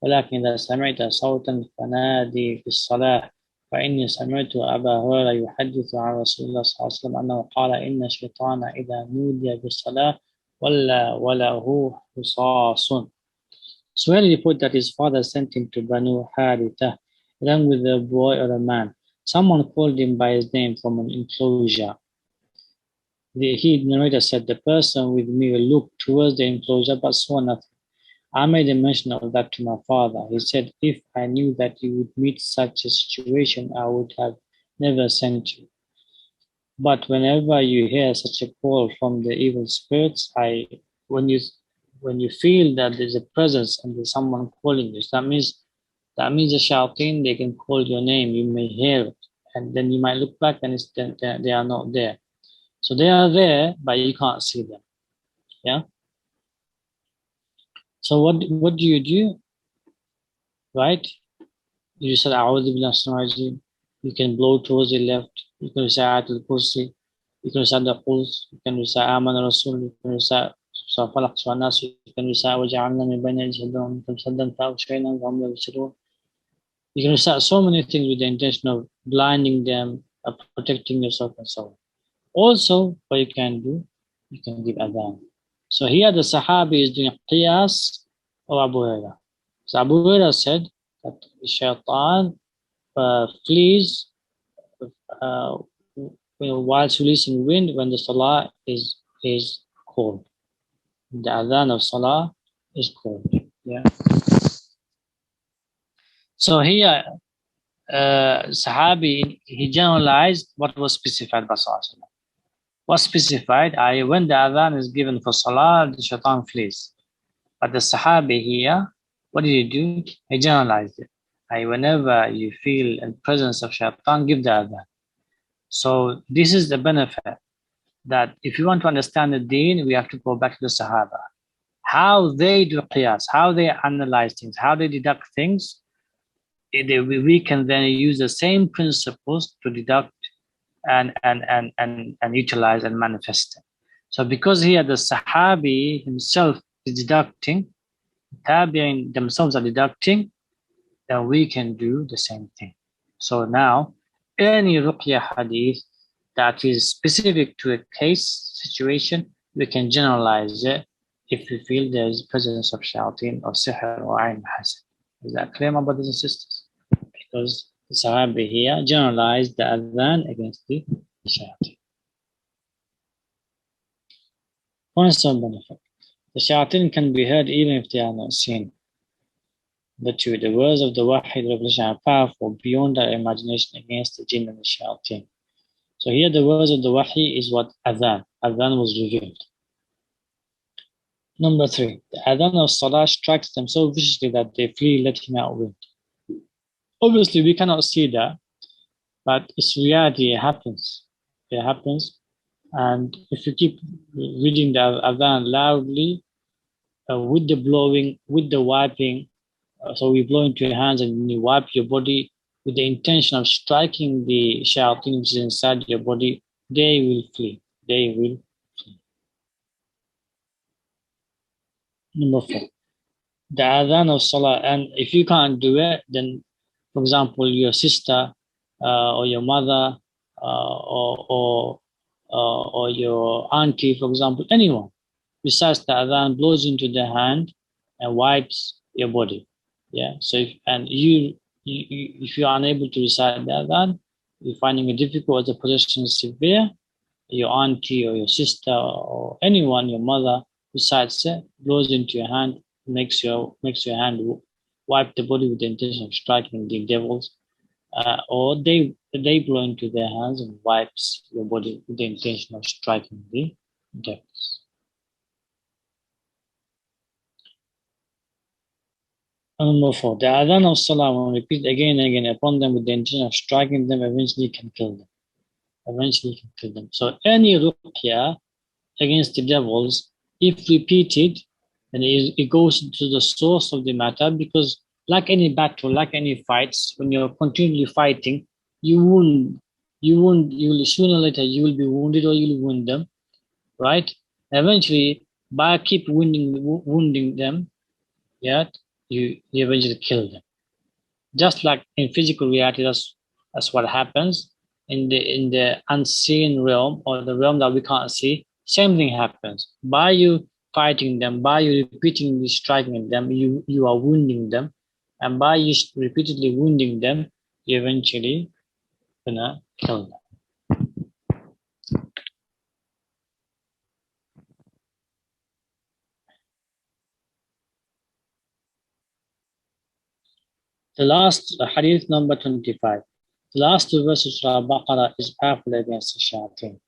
ولكن إذا سمعت صوتا فنادي في الصلاة فإني سمعت أبا هريرة يحدث عن رسول الله صلى الله عليه وسلم أنه قال إن الشيطان إذا نودي بالصلاة وله حصاص. Suhail reported that his father sent him to Banu Haritha along with a boy or a man. Someone called him by his name from an enclosure. The narrator said, the person with me looked towards the enclosure but saw nothing. I made a mention of that to my father. He said, if I knew that you would meet such a situation, I would have never sent you. But whenever you hear such a call from the evil spirits, when you feel that there's a presence and there's someone calling you, that means the shayateen, they can call your name, you may hear it, and then you might look back and they are not there. So they are there, but you can't see them. Yeah. So what do you do? Right? You said A'udhu Billahi Minash Shaitanir Rajeem. You can blow towards the left. You can recite Ayatul Kursi. You can recite the Quls. You can recite Aman Rasul. You can recite Surah Falaq, Surah Nas. You can recite وَجَعَلْنَا مِنْ بَيْنِ أَيْدِيهِمْ سَدًّا فَأَغْشَيْنَاهُمْ فَهُمْ لَا يُبْصِرُونَ. You can recite so many things with the intention of blinding them, of protecting yourself and so on. Also, what you can do, you can give adhan. So here the Sahabi is doing qiyas of Abu Hurairah. So Abu Hurairah said that the shaitan flees whilst releasing wind when the salah is called. The adhan of salah is called. Yeah. So here, Sahabi, he generalized what was specified by Sallallahu. Was specified, when the adhan is given for salah, the shaitan flees. But the Sahabi here, what did he do? He generalized it. Whenever you feel in presence of shaitan, give the adhan. So this is the benefit, that if you want to understand the deen, we have to go back to the Sahaba. How they do qiyas, how they analyze things, how they deduct things, we can then use the same principles to deduct and utilize and manifest it. So because here the Sahabi himself is deducting, Tabi'in themselves are deducting, then we can do the same thing. So now, any Ruqya hadith that is specific to a case situation, we can generalize it if we feel there is presence of shayateen or sihr or ayn hasan. Is that clear, my brothers and sisters? Because the Sahabi here generalized the adhan against the shayateen. One some benefit. The shayateen can be heard even if they are not seen. But the words of the Wahid revelation are powerful beyond our imagination against the jinn and the shayateen. So here the words of the Wahi is what Adhan. Adhan was revealed. Number 3, the Adhan of Salah strikes them so viciously that they flee letting out wind. Obviously we cannot see that, but it's reality, it happens. It happens. And if you keep reading the Adhan loudly, with the blowing, with the wiping, so we blow into your hands and you wipe your body with the intention of striking the shayateen which is inside your body, they will flee. They will flee. Number 4, the adhan of salah. And if you can't do it, then, for example, your sister or your mother or your auntie, for example, anyone besides the adhan blows into their hand and wipes your body. Yeah. So if you are unable to recite the adhan, you're finding it difficult, or the possession is severe, your auntie or your sister or anyone, your mother, recites it, blows into your hand, makes your hand wipe the body with the intention of striking the devils, or they blow into their hands and wipes your body with the intention of striking the devils. Number 4, the Adhan of Salah, when repeated again and again upon them with the intention of striking them, eventually can kill them. Eventually can kill them. So any ruqya against the devils, if repeated, then it goes to the source of the matter, because like any battle, like any fights, when you're continually fighting, you will sooner or later you will be wounded or you'll wound them, right? Eventually, by keep wounding them, yeah, you eventually kill them. Just like in physical reality, that's what happens in the unseen realm, or the realm that we can't see. Same thing happens. By you fighting them, by you repeatedly striking them, you are wounding them, and by you repeatedly wounding them, you eventually gonna kill them. The last hadith number 25. The last two verses of Baqarah is powerful against the shayateen.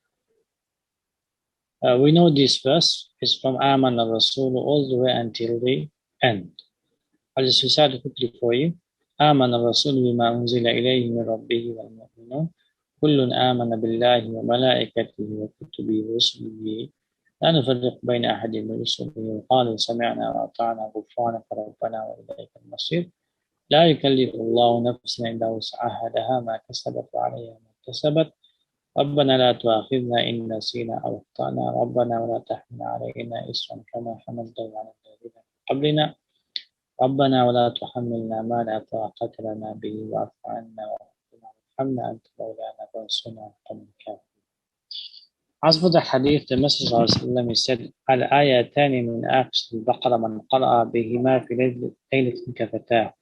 We know this verse is from Aman al-Rasul all the way until the end. I'll just recite it quickly for you. آمن الرسول بما أنزل إليه من ربه والمؤمنون كل آمن بالله وملائكته وكتبه ورسله لا نفرق بين أحد من رسله وقالوا سمعنا وأطعنا غفرانك ربنا وإليك المصير لا يكلف الله نفسا إلا وسعها لها ما كسبت وعليها ما اكتسبت ربنا لا تؤاخذنا إن نسينا أو أخطأنا ربنا ولا تحمل علينا إصرا كما حملته على الذين من قبلنا ربنا ولا تحملنا ما لا طاقة لنا به واعف عنا وارحمنا أنت مولانا فانصرنا على القوم الكافرين. As for the hadith, the Messenger of Allah said, Al-ayatani min akhs al-Baqarah man qara'a bihima fi laylatin kafatah.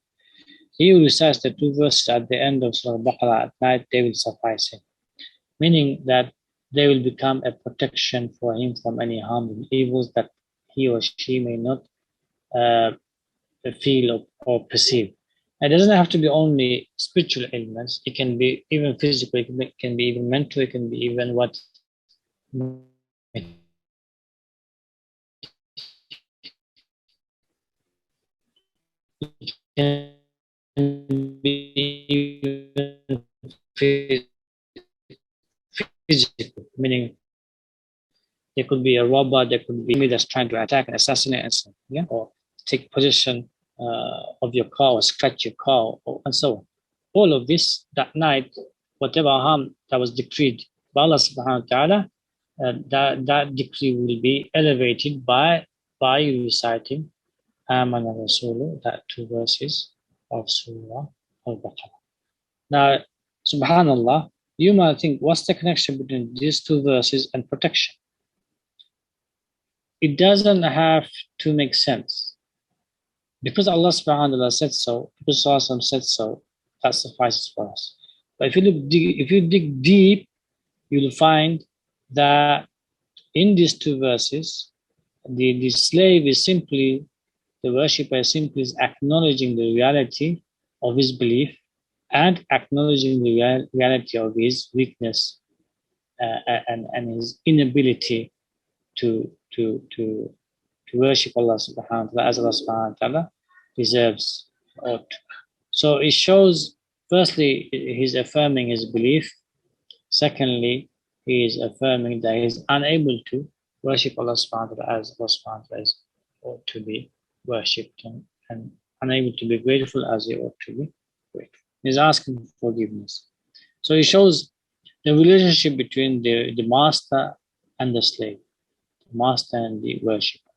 He who recites the two verses at the end of Surah Baqarah at night, they will suffice him. Meaning that they will become a protection for him from any harm and evils that he or she may not feel or perceive. It doesn't have to be only spiritual elements. It can be even physical. It can be even mental. It can be even what can be even physical, meaning there could be a robber, there could be enemy that's trying to attack and assassinate and so on, yeah, or take possession of your car or scratch your car and so on. All of this that night, whatever harm that was decreed by Allah subhanahu wa ta'ala, that decree will be elevated by reciting Amana Rasulu, that two verses of Surah Al-Baqarah. Now, subhanallah, you might think, what's the connection between these two verses and protection? It doesn't have to make sense. Because Allah subhanahu wa ta'ala said so, because Rasul said so, that suffices for us. But if you dig deep, you'll find that in these two verses, the slave is simply, the worshipper simply is acknowledging the reality of his belief and acknowledging the reality of his weakness and his inability to worship Allah subhanahu wa ta'ala as Allah subhanahu wa ta'ala deserves. So it shows, firstly, he's affirming his belief. Secondly, he is affirming that he is unable to worship Allah subhanahu wa ta'ala as Allah subhanahu wa ta'ala is ought to be worshipped, and unable to be grateful as he ought to be grateful. He's asking for forgiveness. So it shows the relationship between the master and the slave, the master and the worshipper.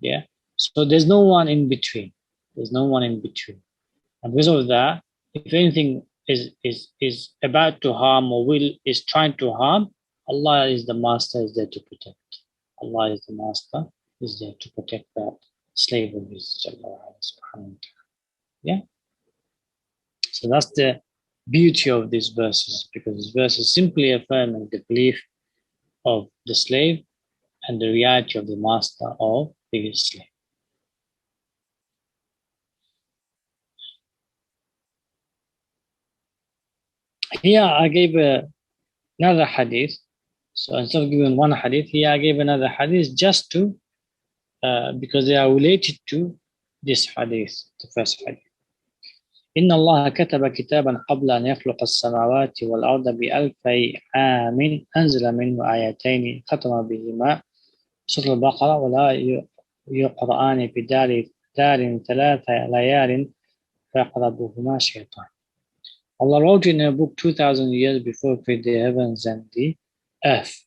Yeah. So there's no one in between. There's no one in between. And because of that, if anything is about to harm or is trying to harm, Allah is the master, is there to protect. Allah is the master, is there to protect that slave of his. Yeah. So that's the beauty of these verses, because these verses simply affirming the belief of the slave and the reality of the master of the slave. Here I gave another hadith. So instead of giving one hadith, here I gave another hadith just to, because they are related to this hadith, the first hadith. إن الله كتب كتابا قبل أن يخلق السماوات والأرض بألفي عام أنزل منه آيتين ختم بهما سورة البقرة ولا يقرآن بدار ثلاث ليال فيقربهما شيطان. Allah wrote in a book 2,000 years before He created the heavens and the earth.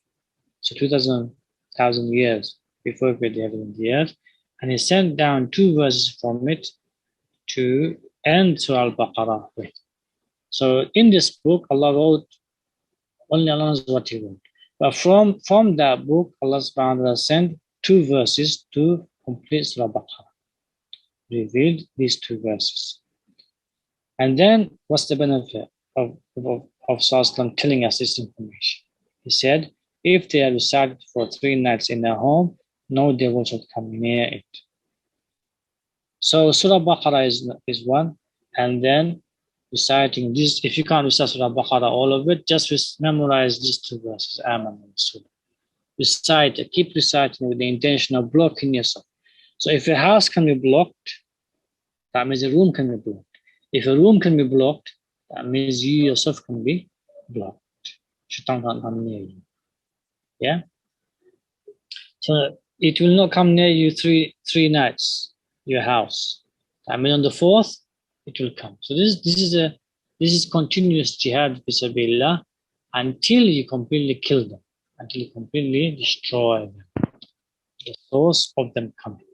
So 2,000 years before He created the heavens and the earth. And He sent down two verses from it to end Surah Al-Baqarah with. So in this book, Allah wrote, only Allah knows what He wrote. But from that book, Allah subhanahu wa ta'ala sent two verses to complete Surah Baqarah. Revealed these two verses. And then what's the benefit of Sallallahu telling us this information? He said, if they are resided for 3 nights in their home, no devil should come near it. So Surah Baqarah is one, and then reciting this. If you can't recite Surah Baqarah, all of it, just memorize these two verses. Aman and Surah. Recite it, keep reciting with the intention of blocking yourself. So if a house can be blocked, that means a room can be blocked. If a room can be blocked, that means you yourself can be blocked. Shaitan can't come near you. Yeah? So it will not come near you three nights, your house. I mean on the 4th, it will come. So this is continuous jihad fisabilillah until you completely kill them, until you completely destroy them. The source of them coming.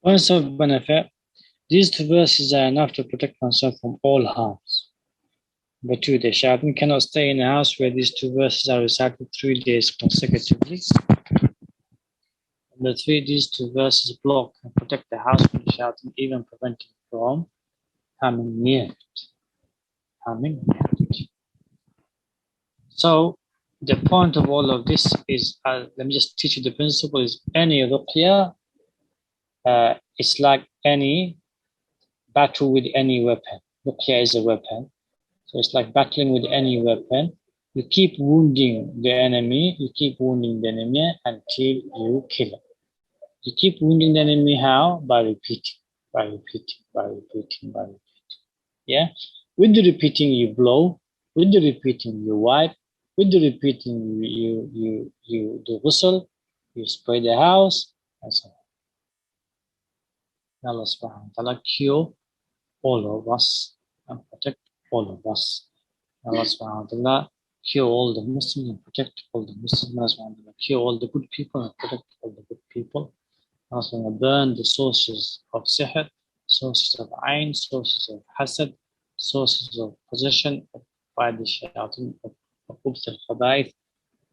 Points of benefit. These two verses are enough to protect oneself from all harms. Number 2, the shaitan cannot stay in a house where these two verses are recited 3 days consecutively. Number 3, these two verses block and protect the house from the shaitan, even preventing from coming near it. So the point of all of this is, let me just teach you the principle, is any ruqya, it's like any battle with any weapon. Ruqya is a weapon. So it's like battling with any weapon. You keep wounding the enemy, until you kill him. You keep wounding the enemy how? By repeating. Yeah? With the repeating you blow, with the repeating you wipe, with the repeating you do ghusl, you spray the house, and so on. Allah subhanahu wa ta'ala cure all of us and protect all of us. Allah subhanahu wa ta'ala cure all the Muslims and protect all the Muslims. Allah subhanahu wa ta'ala cure all the good people and protect all the good people. Allah subhanahu wa ta'ala burn the sources of sihr, sources of ayn, sources of hasad, sources of possession by the shayateen, of khubth al-khabaith,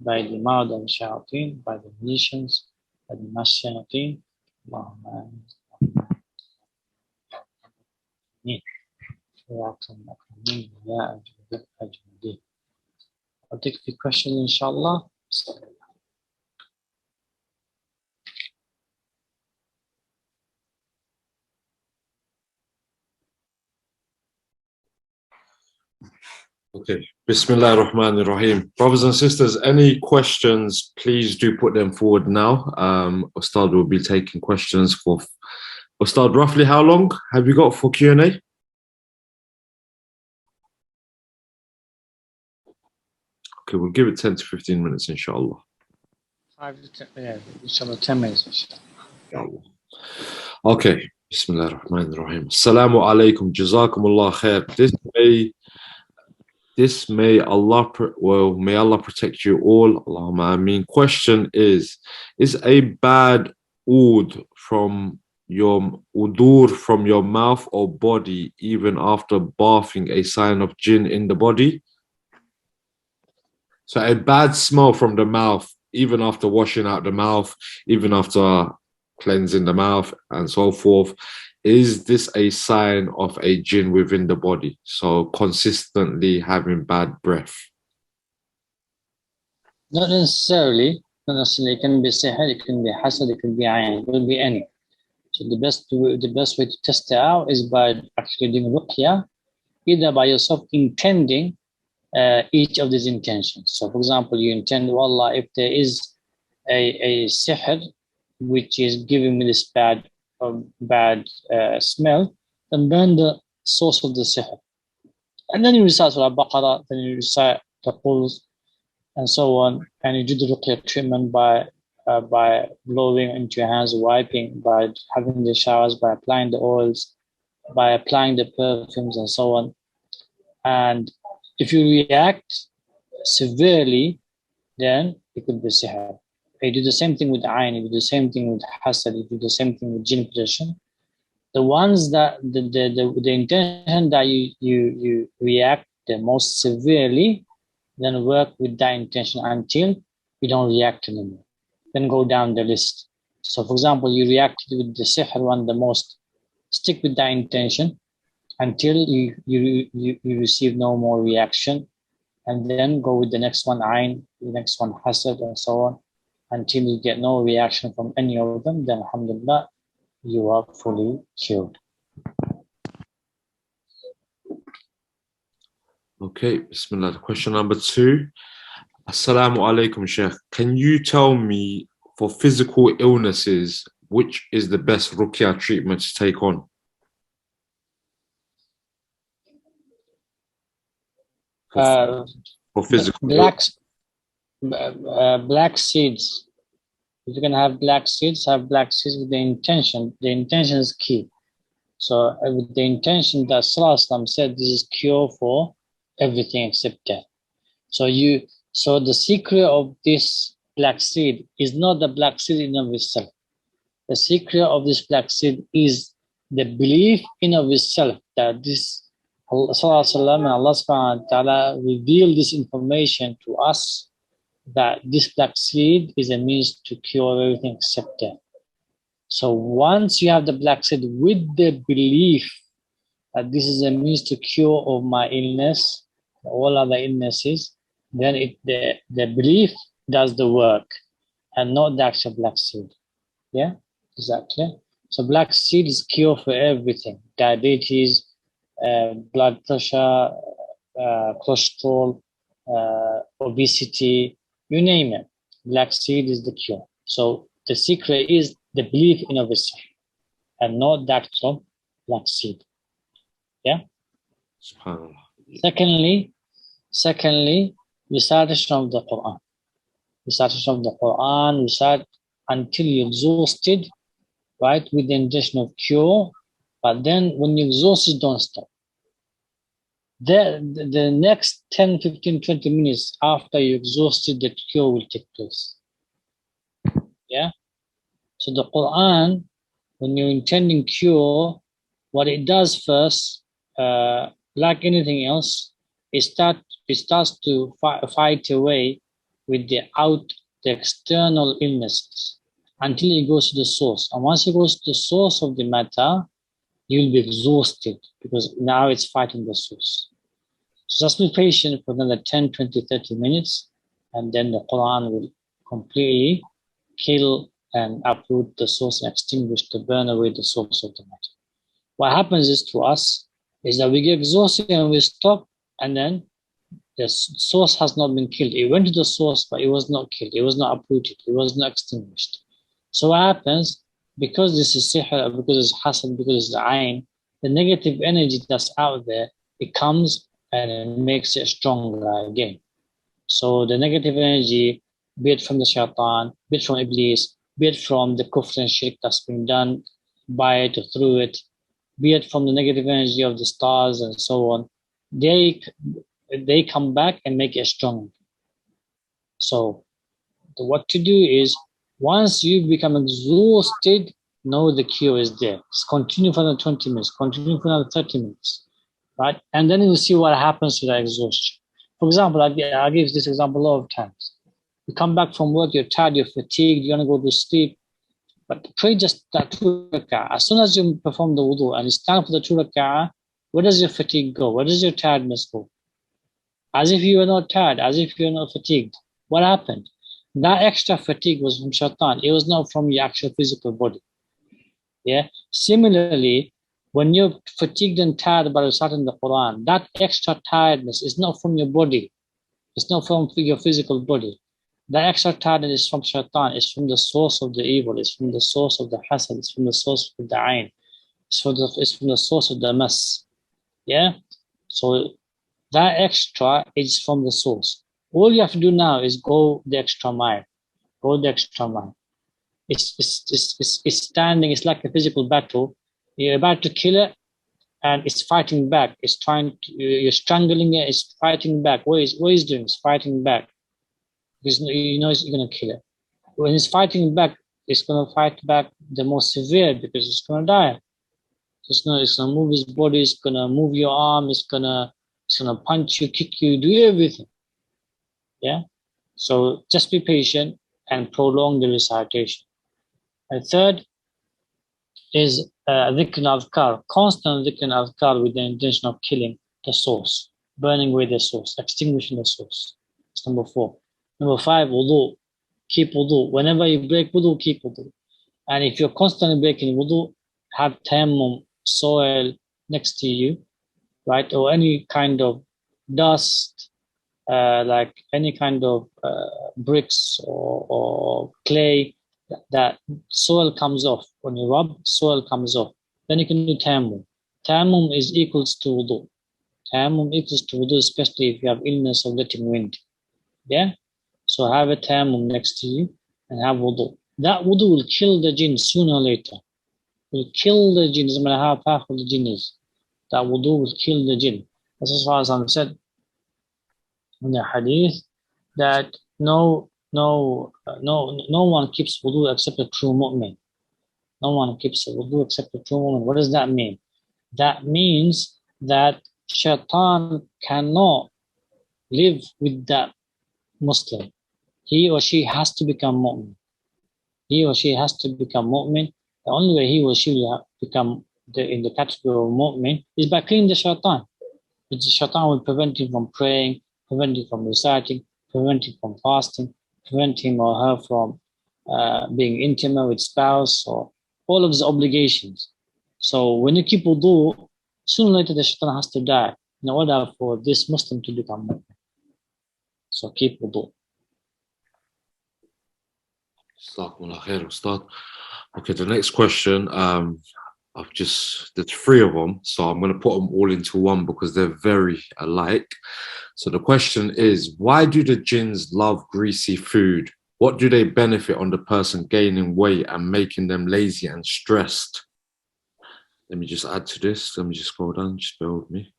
by the mawd al-shayateen, by the magicians, by the shayateen. Allahumma I'll take the question, inshallah. Okay. Bismillah ar-Rahman ar-Rahim. Brothers and sisters, any questions, please do put them forward now. Ustad will be taking questions for Ustad. Roughly how long have you got for Q&A? Okay, we'll give it 10 to 15 minutes, inshallah. 5 to 10, yeah, inshallah, 10 minutes, inshallah. Okay. Bismillah ar-Rahman ar-Rahim. Assalamu alaikum. Jazakumullah khair. May Allah protect you all. Allahumma ameen. Question is a bad oud from your mouth or body even after bathing a sign of jinn in the body? So a bad smell from the mouth, even after washing out the mouth, even after cleansing the mouth and so forth, is this a sign of a jinn within the body? So consistently having bad breath. Not necessarily. It can be sihr, it can be hasad, it can be ayn, it will be any. So the best way to test it out is by actually doing ruqya either by yourself intending each of these intentions. So for example, you intend, wallah, if there is a sihr which is giving me this bad smell, then burn the source of the sihr. And then you recite Surah Baqarah, then you recite the Qurs, and so on, and you do the Ruqya treatment by blowing into your hands, wiping, by having the showers, by applying the oils, by applying the perfumes, and so on. And if you react severely, then it could be sihr. You do the same thing with ayn, you do the same thing with hasad, you do the same thing with jinn-possession. The ones that the intention that you react the most severely, then work with that intention until you don't react anymore. Then go down the list. So for example, you reacted with the sihr one the most, stick with that intention until you receive no more reaction, and then go with the next one ayn, the next one hasad, and so on, until you get no reaction from any of them. Then alhamdulillah, you are fully cured. Okay, Bismillah. Question number 2. Assalamu alaikum, Shaykh. Can you tell me, for physical illnesses, which is the best Ruqya treatment to take on? For physical black seeds. If you're going to have black seeds, have black seeds with the intention. The intention is key. So with the intention that Sallallahu said, this is cure for everything except death. So the secret of this black seed is not the black seed in of itself. The secret of this black seed is the belief in of itself that this Sallallahu and Allah subhanahu wa ta'ala revealed this information to us, that this black seed is a means to cure everything except death. So once you have the black seed with the belief that this is a means to cure of my illness, all other illnesses, then the belief does the work and not the actual black seed. Yeah, is that clear? So black seed is cure for everything: diabetes, blood pressure, cholesterol, obesity, you name it. Black seed is the cure. So the secret is the belief in of itself and not that from black seed. Yeah. Secondly, recitation of the Quran. Recitation of the Quran, recite until you're exhausted, right, with the intention of cure. But then when you're exhausted, don't stop. The next 10, 15, 20 minutes after you're exhausted, the cure will take place. Yeah. So the Quran, when you're intending cure, what it does first, like anything else, it starts to fight away with the external illnesses until it goes to the source. And once it goes to the source of the matter, you'll be exhausted because now it's fighting the source. So just be patient for another 10, 20, 30 minutes, and then the Quran will completely kill and uproot the source and extinguish, to burn away the source of the matter. What happens is to us is that we get exhausted and we stop, and then the source has not been killed. It went to the source, but it was not killed. It was not uprooted. It was not extinguished. So what happens, because this is sihr, because it's hasad, because it's ayn, the negative energy that's out there, it comes and it makes it stronger again. So the negative energy, be it from the shaitan, be it from Iblis, be it from the kufr and shirk that's been done by it or through it, be it from the negative energy of the stars and so on, they come back and make it strong. So what to do is, once you become exhausted, know the cure is there. Just continue for another 20 minutes, continue for another 30 minutes, right? And then you'll see what happens to that exhaustion. For example, I give this example a lot of times. You come back from work, you're tired, you're fatigued, you want to go to sleep, but pray just that 2 rak'ah. As soon as you perform the wudu and you stand for the 2 rak'ah, where does your fatigue go? Where does your tiredness go? As if you were not tired, as if you were not fatigued. What happened? That extra fatigue was from shaitan. It was not from your actual physical body. Yeah. Similarly, When you're fatigued and tired by reciting the Quran, that extra tiredness is not from your body. It's not from your physical body. The extra tiredness is from shaitan. It's from the source of the evil. It's from the source of the hasad. It's from the source of the ayn. It's from the source of the mas. Yeah? So that extra is from the source. All you have to do now is go the extra mile. Go the extra mile. It's standing. It's like a physical battle. You're about to kill it, and it's fighting back. It's trying to, you're strangling it. It's fighting back. What is doing? It's fighting back because you know it's going to kill it. When it's fighting back, it's going to fight back the more severe because it's going to die. It's going to move his body. It's going to move your arm. It's going to punch you, kick you, do everything. Yeah. So just be patient and prolong the recitation. And third is dhikr adhkar, constant dhikr adhkar with the intention of killing the source, burning away the source, extinguishing the source. That's number 4. Number 5, wudu. Keep wudu. Whenever you break wudu, keep wudu. And if you're constantly breaking wudu, have tayammum, soil next to you, right? Or any kind of dust, like any kind of bricks or clay, that soil comes off. When you rub, soil comes off. Then you can do tayammum. Tayammum is equals to wudu. Tayammum equals to wudu, especially if you have illness or getting wind. Yeah? So have a tayammum next to you and have wudu. That wudu will kill the jinn sooner or later. Will kill the jinn, no matter how powerful the jinn is. That wudu will kill the jinn. As far as I'm said in the hadith, that no one keeps wudu except a true mu'min. No one keeps wudu except a true mu'min. What does that mean? That means that shaitan cannot live with that Muslim. He or she has to become mu'min. He or she has to become mu'min. The only way he or she will become in the category of mu'min is by killing the shaitan. The shaitan will prevent him from praying, prevent him from reciting, prevent him from fasting, prevent him or her from being intimate with spouse or all of his obligations. So when you keep wudu, sooner or later the shaitan has to die in order for this Muslim to become mu'min. So keep wudu. Okay, the next question, there's 3 of them, so I'm going to put them all into one because they're very alike. So the question is, why do the jinns love greasy food? What do they benefit on the person gaining weight and making them lazy and stressed? Let me just add to this. Let me just scroll down, just bear with me.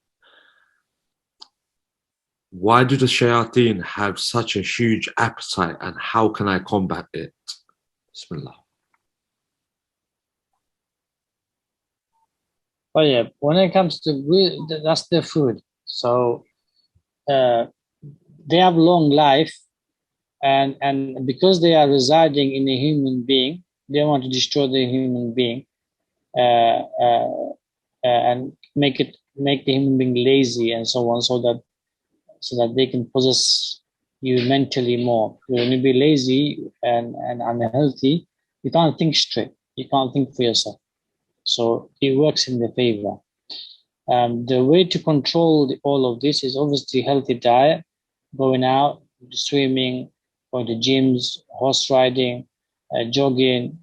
Why do the shayateen have such a huge appetite and how can I combat it? Bismillah. Well, yeah, when it comes to that's their food. So they have long life, and because they are residing in a human being, they want to destroy the human being and make the human being lazy and so on, so that they can possess you mentally more. When you be lazy and unhealthy, you can't think straight. You can't think for yourself. So it works in the favor. The way to control all of this is obviously healthy diet, going out, swimming, going to gyms, horse riding, jogging.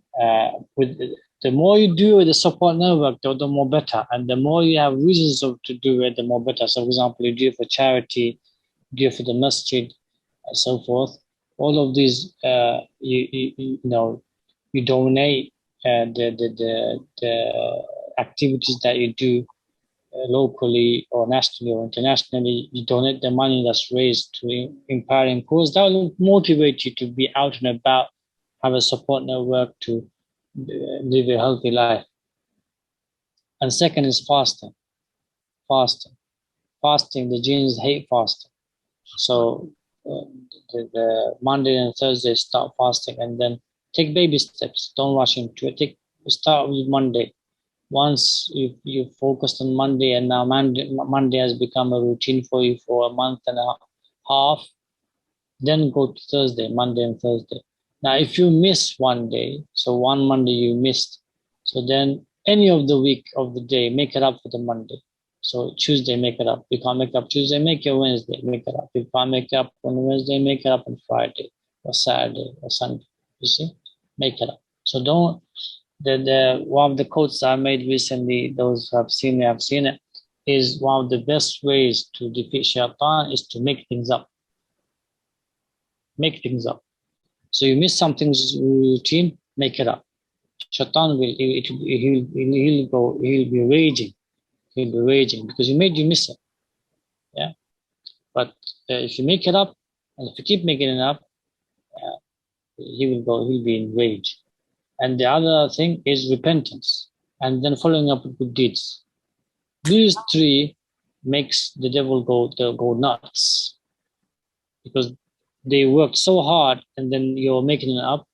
With the more you do with the support network, the more better, and the more you have reasons to do it, the more better. So, for example, you do it for charity, do it for the masjid, and so forth. All of these, you donate the activities that you do locally or nationally or internationally. You donate the money that's raised to empowering cause. That will motivate you to be out and about, have a support network to live a healthy life. And second is fasting. Fasting, the jinns hate fasting. So the Monday and Thursday start fasting and then take baby steps. Don't rush into it. Start with Monday. Once you focused on Monday and now Monday has become a routine for you for a month and a half, then go to Thursday, Monday and Thursday. Now, if you miss one day, so one Monday you missed, so then any of the week of the day, make it up for the Monday. So Tuesday, make it up. You can't make up Tuesday, make it Wednesday, make it up. You can't make it up on Wednesday, make it up on Friday or Saturday or Sunday. You see, make it up. So don't. The one of the quotes I made recently, those who have seen it, is one of the best ways to defeat shaitan is to make things up. Make things up. So you miss something's routine, make it up. Shaitan he'll be raging. He'll be raging because you miss it. Yeah. But if you make it up, and if you keep making it up, he'll be in rage. And the other thing is repentance, and then following up with good deeds. These three makes the devil go nuts because they worked so hard, and then you're making it up.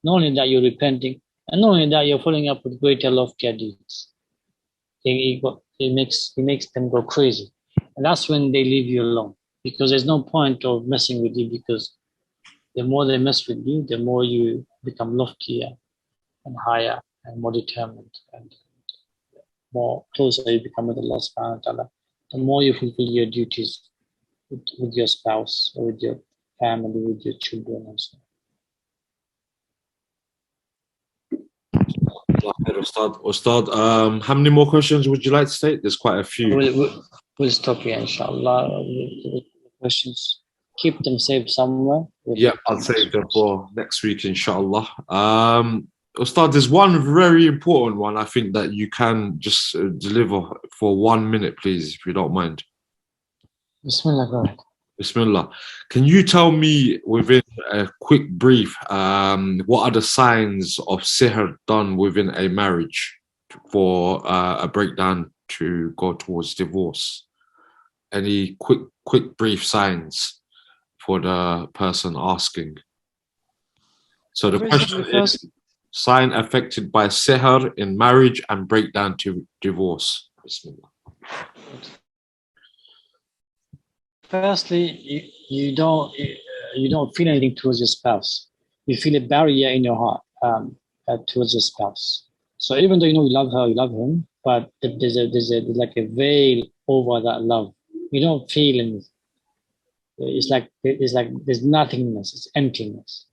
Not only that, you're repenting, and not only that, you're following up with greater love-care deeds. He makes them go crazy, and that's when they leave you alone because there's no point of messing with you because the more they mess with you, the more you become loftier and higher and more determined and more closer you become with Allah subhanahu wa ta'ala. The more you fulfill your duties with your spouse or with your family, with your children and so on. Ustad, how many more questions would you like to take? There's quite a few. We'll stop here, inshallah. Questions. Keep them saved somewhere. Yeah, I'll save them for next week, inshallah. Ustad, there's one very important one I think that you can just deliver for 1 minute, please, if you don't mind. Bismillah, go ahead. Bismillah. Can you tell me within a quick brief, what are the signs of sihr done within a marriage for a breakdown to go towards divorce? Any quick brief signs for the person asking? So the question is, sign affected by sihr in marriage and breakdown to divorce. Bismillah. Firstly, you don't feel anything towards your spouse. You feel a barrier in your heart towards your spouse. So even though you know you love her, you love him, but there's like a veil over that love. You don't feel anything. It's like there's nothingness. It's emptiness.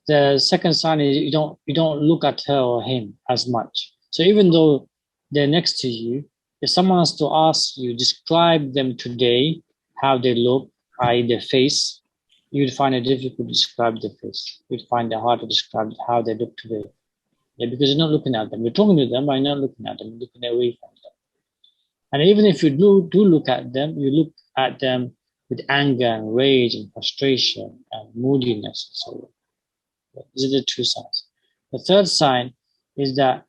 The second sign is you don't look at her or him as much. So even though they're next to you, if someone has to ask you, describe them today, how they look, i.e. their face, you'd find it difficult to describe their face. You'd find it hard to describe how they look today. Yeah, because you're not looking at them. You're talking to them, but you're not looking at them. You're looking away from them. And even if you do look at them, you look at them with anger and rage and frustration and moodiness and so on. These are the two signs. The third sign is that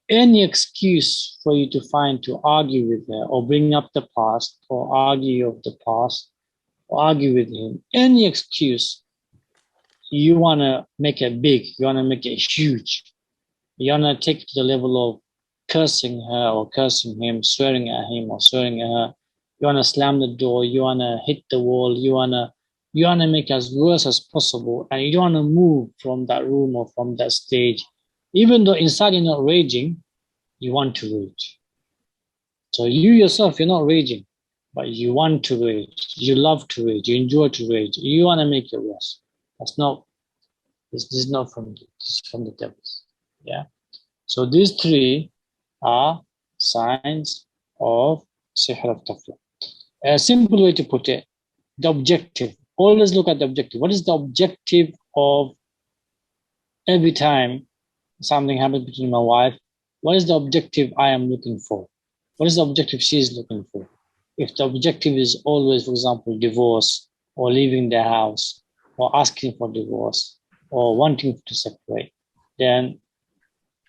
any excuse for you to find to argue with her or bring up the past or argue of the past or argue with him, any excuse, you want to make it big, you want to make it huge. You want to take it to the level of cursing her or cursing him, swearing at him or swearing at her. You want to slam the door, you want to hit the wall, you want to make it as worse as possible, and you don't want to move from that room or from that stage. Even though inside you're not raging, you want to rage. So you yourself, you're not raging, but you want to rage. You love to rage. You enjoy to rage. You want to make it worse. This is not from the devils. Yeah. So these three are signs of sihr of tafriq. A simple way to put it, the objective. Always look at the objective. What is the objective of every time something happens between my wife? What is the objective I am looking for? What is the objective she is looking for? If the objective is always, for example, divorce or leaving the house or asking for divorce or wanting to separate, then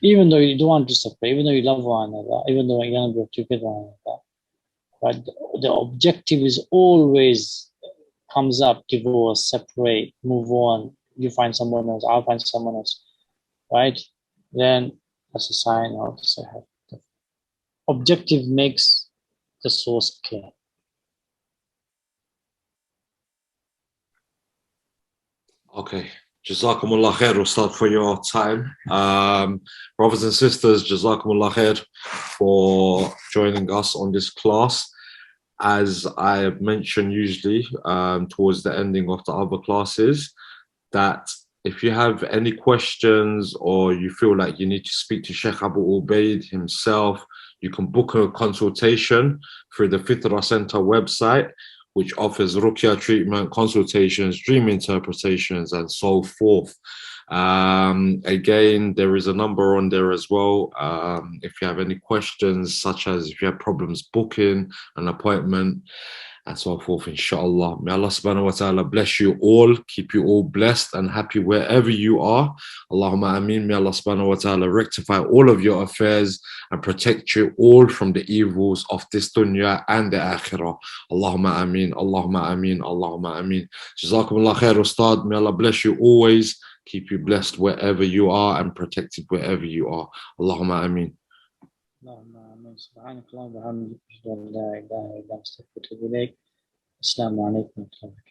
even though you don't want to separate, even though you love one another, even though you're going to be together with one another, but the objective is always comes up, divorce, separate, move on, you find someone else, I'll find someone else, right? Then that's a sign of sihr. Objective makes the source clear. Okay, Jazakumullah khair, Ustad, for your time. Brothers and sisters, Jazakumullah khair for joining us on this class. As I have mentioned usually towards the ending of the other classes, that if you have any questions or you feel like you need to speak to Shaykh Abu Ubaid himself, you can book a consultation through the Fitrah Center website, which offers Ruqya treatment, consultations, dream interpretations, and so forth. Again, there is a number on there as well. If you have any questions, such as if you have problems booking an appointment, and so forth, inshallah. May Allah subhanahu wa ta'ala bless you all, keep you all blessed and happy wherever you are. Allahumma ameen. May Allah subhanahu wa ta'ala rectify all of your affairs and protect you all from the evils of this dunya and the akhirah. Allahumma ameen, Allahumma ameen, Allahumma ameen. Jazakumullah khair, Ustad. May Allah bless you always, keep you blessed wherever you are and protected wherever you are. Allahumma ameen. سبحانك اللهم وبحمدك أشهد أن لا إله إلا أنت أستغفرك وأتوب إليك. السلام عليكم ورحمة الله وبركاته.